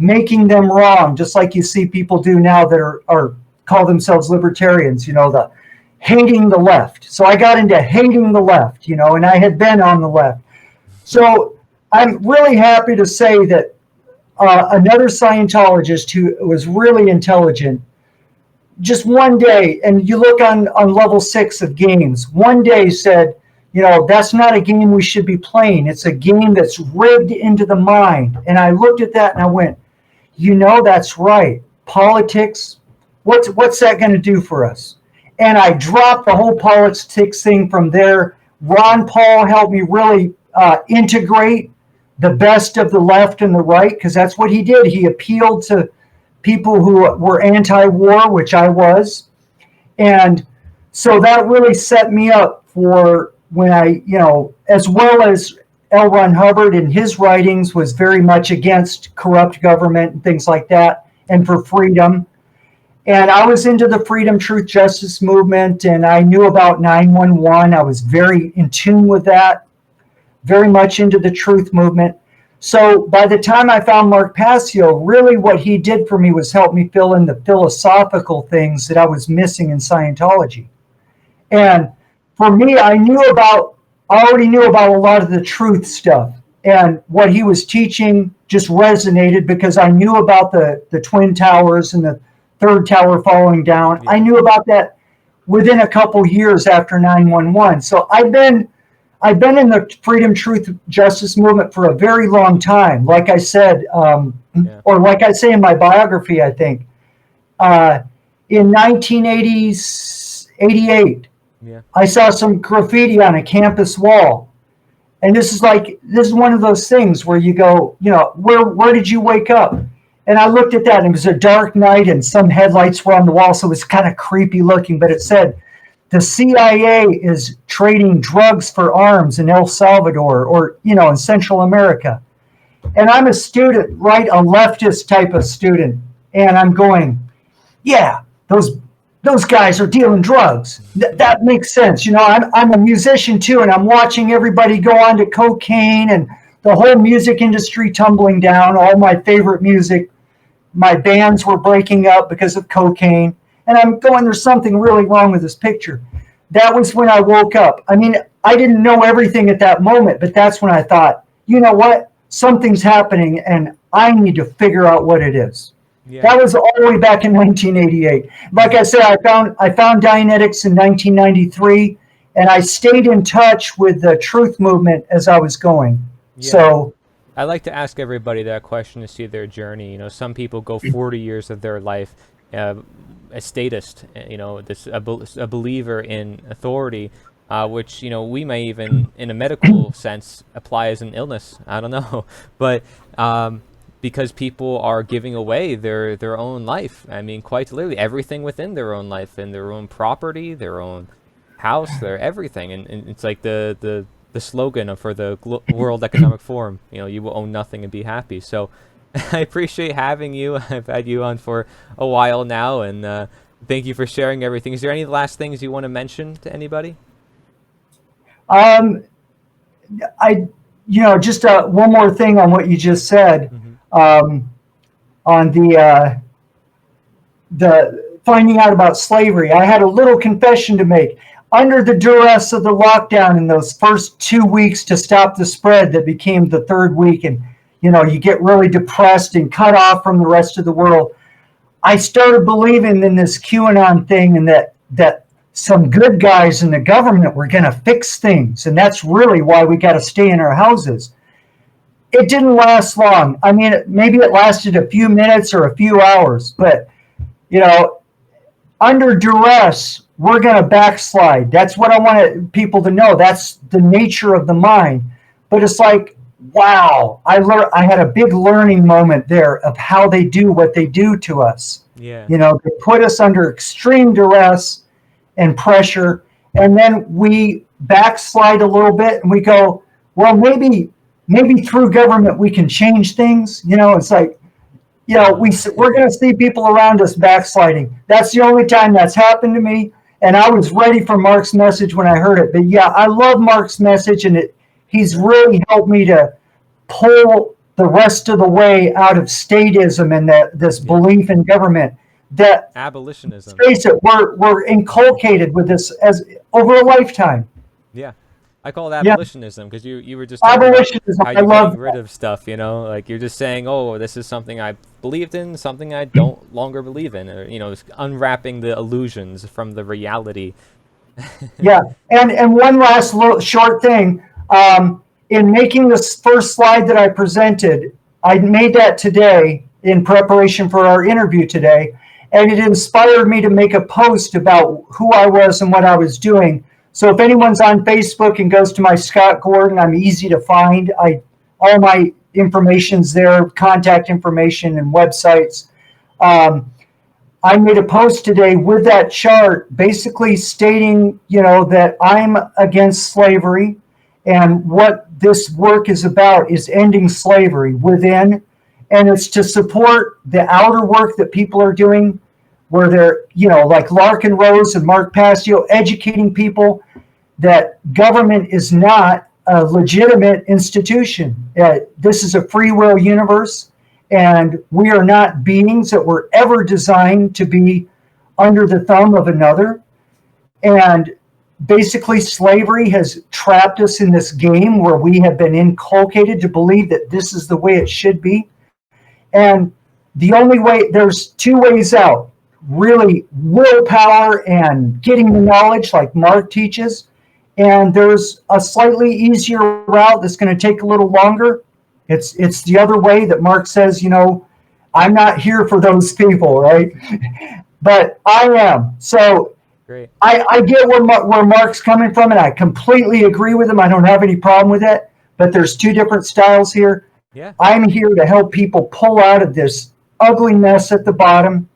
making them wrong, just like you see people do now that are call themselves libertarians, the hating the left. So I got into hating the left, and I had been on the left. So I'm really happy to say that another Scientologist who was really intelligent, just one day, and you look on level 6 of games, one day said, that's not a game we should be playing. It's a game that's rigged into the mind. And I looked at that and I went, that's right. Politics, what's that going to do for us? And I dropped the whole politics thing from there. Ron Paul helped me really integrate the best of the left and the right, because that's what he did. He appealed to people who were anti-war, which I was. And so that really set me up for when I, as well as L. Ron Hubbard in his writings was very much against corrupt government and things like that, and for freedom. And I was into the freedom, truth, justice movement, and I knew about 911. I was very in tune with that, very much into the truth movement. So by the time I found Mark Passio, really what he did for me was help me fill in the philosophical things that I was missing in Scientology. And for me, I already knew about a lot of the truth stuff, and what he was teaching just resonated because I knew about the Twin Towers and the third tower falling down. Yeah. I knew about that within a couple years after 911. So I've been in the freedom, truth, justice movement for a very long time. Like I said, or like I say in my biography, I think, in 1988, yeah. I saw some graffiti on a campus wall. And this is one of those things where you go, where did you wake up? And I looked at that, and it was a dark night, and some headlights were on the wall, so it was kind of creepy looking, but it said, the CIA is trading drugs for arms in El Salvador or, in Central America. And I'm a student, right? A leftist type of student. And I'm going, yeah, those guys are dealing drugs. That makes sense. I'm a musician too, and I'm watching everybody go on to cocaine and the whole music industry tumbling down. All my favorite music, my bands were breaking up because of cocaine. And I'm going, there's something really wrong with this picture. That was when I woke up. I mean, I didn't know everything at that moment, but that's when I thought, you know what? Something's happening, and I need to figure out what it is. Yeah. That was all the way back in 1988. Like I said, I found Dianetics in 1993, and I stayed in touch with the truth movement as I was going. Yeah. So I like to ask everybody that question to see their journey. Some people go 40 years of their life a statist, a believer in authority, which we may even, in a medical sense, apply as an illness. I don't know, but because people are giving away their own life. I mean, quite literally everything within their own life and their own property, their own house, their everything, and it's like the slogan for the World Economic Forum. You will own nothing and be happy. So I appreciate having you. I've had you on for a while now, and thank you for sharing everything. Is there any last things you want to mention to anybody? Just one more thing on what you just said. Mm-hmm. On the finding out about slavery, I had a little confession to make. Under the duress of the lockdown in those first 2 weeks to stop the spread that became the third week, and you get really depressed and cut off from the rest of the world, I started believing in this QAnon thing, and that some good guys in the government were going to fix things. And that's really why we got to stay in our houses. It didn't last long. I mean, maybe it lasted a few minutes or a few hours, but, under duress, we're going to backslide. That's what I want people to know. That's the nature of the mind. But it's like, wow, I had a big learning moment there of how they do what they do to us. Yeah. You know, they put us under extreme duress and pressure, and then we backslide a little bit and we go, well, maybe through government we can change things. You know, it's like, you know, we're going to see people around us backsliding. That's the only time that's happened to me, and I was ready for Mark's message when I heard it. But yeah, I love Mark's message, and he's really helped me to pull the rest of the way out of statism and this belief in government. That abolitionism. Face it, we're inculcated with this as over a lifetime. Yeah, I call it abolitionism because you were just talking abolitionism. about how you're getting rid of stuff. You know, like you're just saying, oh, this is something I believed in, something I don't longer believe in, or you know, unwrapping the illusions from the reality. Yeah, and one last little short thing. In making this first slide that I presented, I made that today in preparation for our interview today. And it inspired me to make a post about who I was and what I was doing. So if anyone's on Facebook and goes to my Scott Gordon, I'm easy to find. All my information's there, contact information and websites. I made a post today with that chart, basically stating, you know, that I'm against slavery, and what this work is about is ending slavery within. And it's to support the outer work that people are doing, where they're, you know, like Larkin Rose and Mark Passio, educating people that government is not a legitimate institution. This is a free will universe, and we are not beings that were ever designed to be under the thumb of another. And basically, slavery has trapped us in this game where we have been inculcated to believe that this is the way it should be. And the only way, there's two ways out: really willpower and getting the knowledge like Mark teaches. And there's a slightly easier route that's going to take a little longer. It's the other way that Mark says, you know, I'm not here for those people, right? But I am. So great. I get where Mark's coming from, and I completely agree with him. I don't have any problem with it. But there's two different styles here. Yeah. I'm here to help people pull out of this ugly mess at the bottom,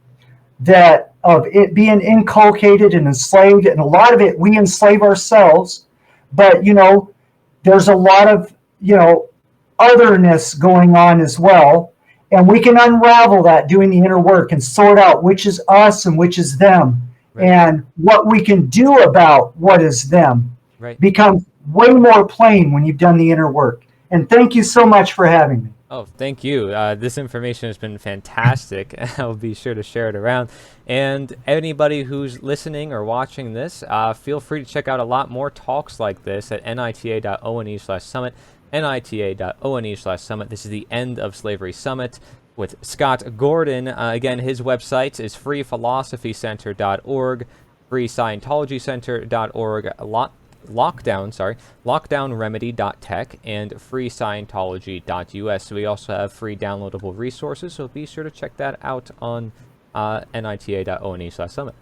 that of it being inculcated and enslaved, and a lot of it we enslave ourselves. But you know, there's a lot of, you know, otherness going on as well, and we can unravel that doing the inner work and sort out which is us and which is them, right. And what we can do about what is them, right, becomes way more plain when you've done the inner work. And thank you so much for having me. Oh, thank you. This information has been fantastic. I'll be sure to share it around. And anybody who's listening or watching this, feel free to check out a lot more talks like this at nita.one/summit, nita.one/summit. This is the End of Slavery Summit with Scott Gordon. Again, his website is freephilosophycenter.org, freescientologycenter.org, lockdownremedy.tech, and freescientology.us. So we also have free downloadable resources, so be sure to check that out on nita.one/summit.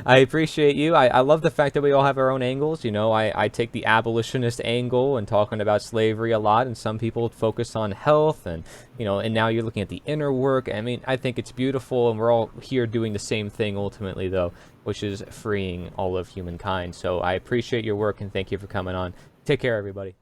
I appreciate you. I love the fact that we all have our own angles. You know, I take the abolitionist angle and talking about slavery a lot, and some people focus on health, and you know, and now you're looking at the inner work. I mean, I think it's beautiful, and we're all here doing the same thing ultimately, though, which is freeing all of humankind. So I appreciate your work, and thank you for coming on. Take care, everybody.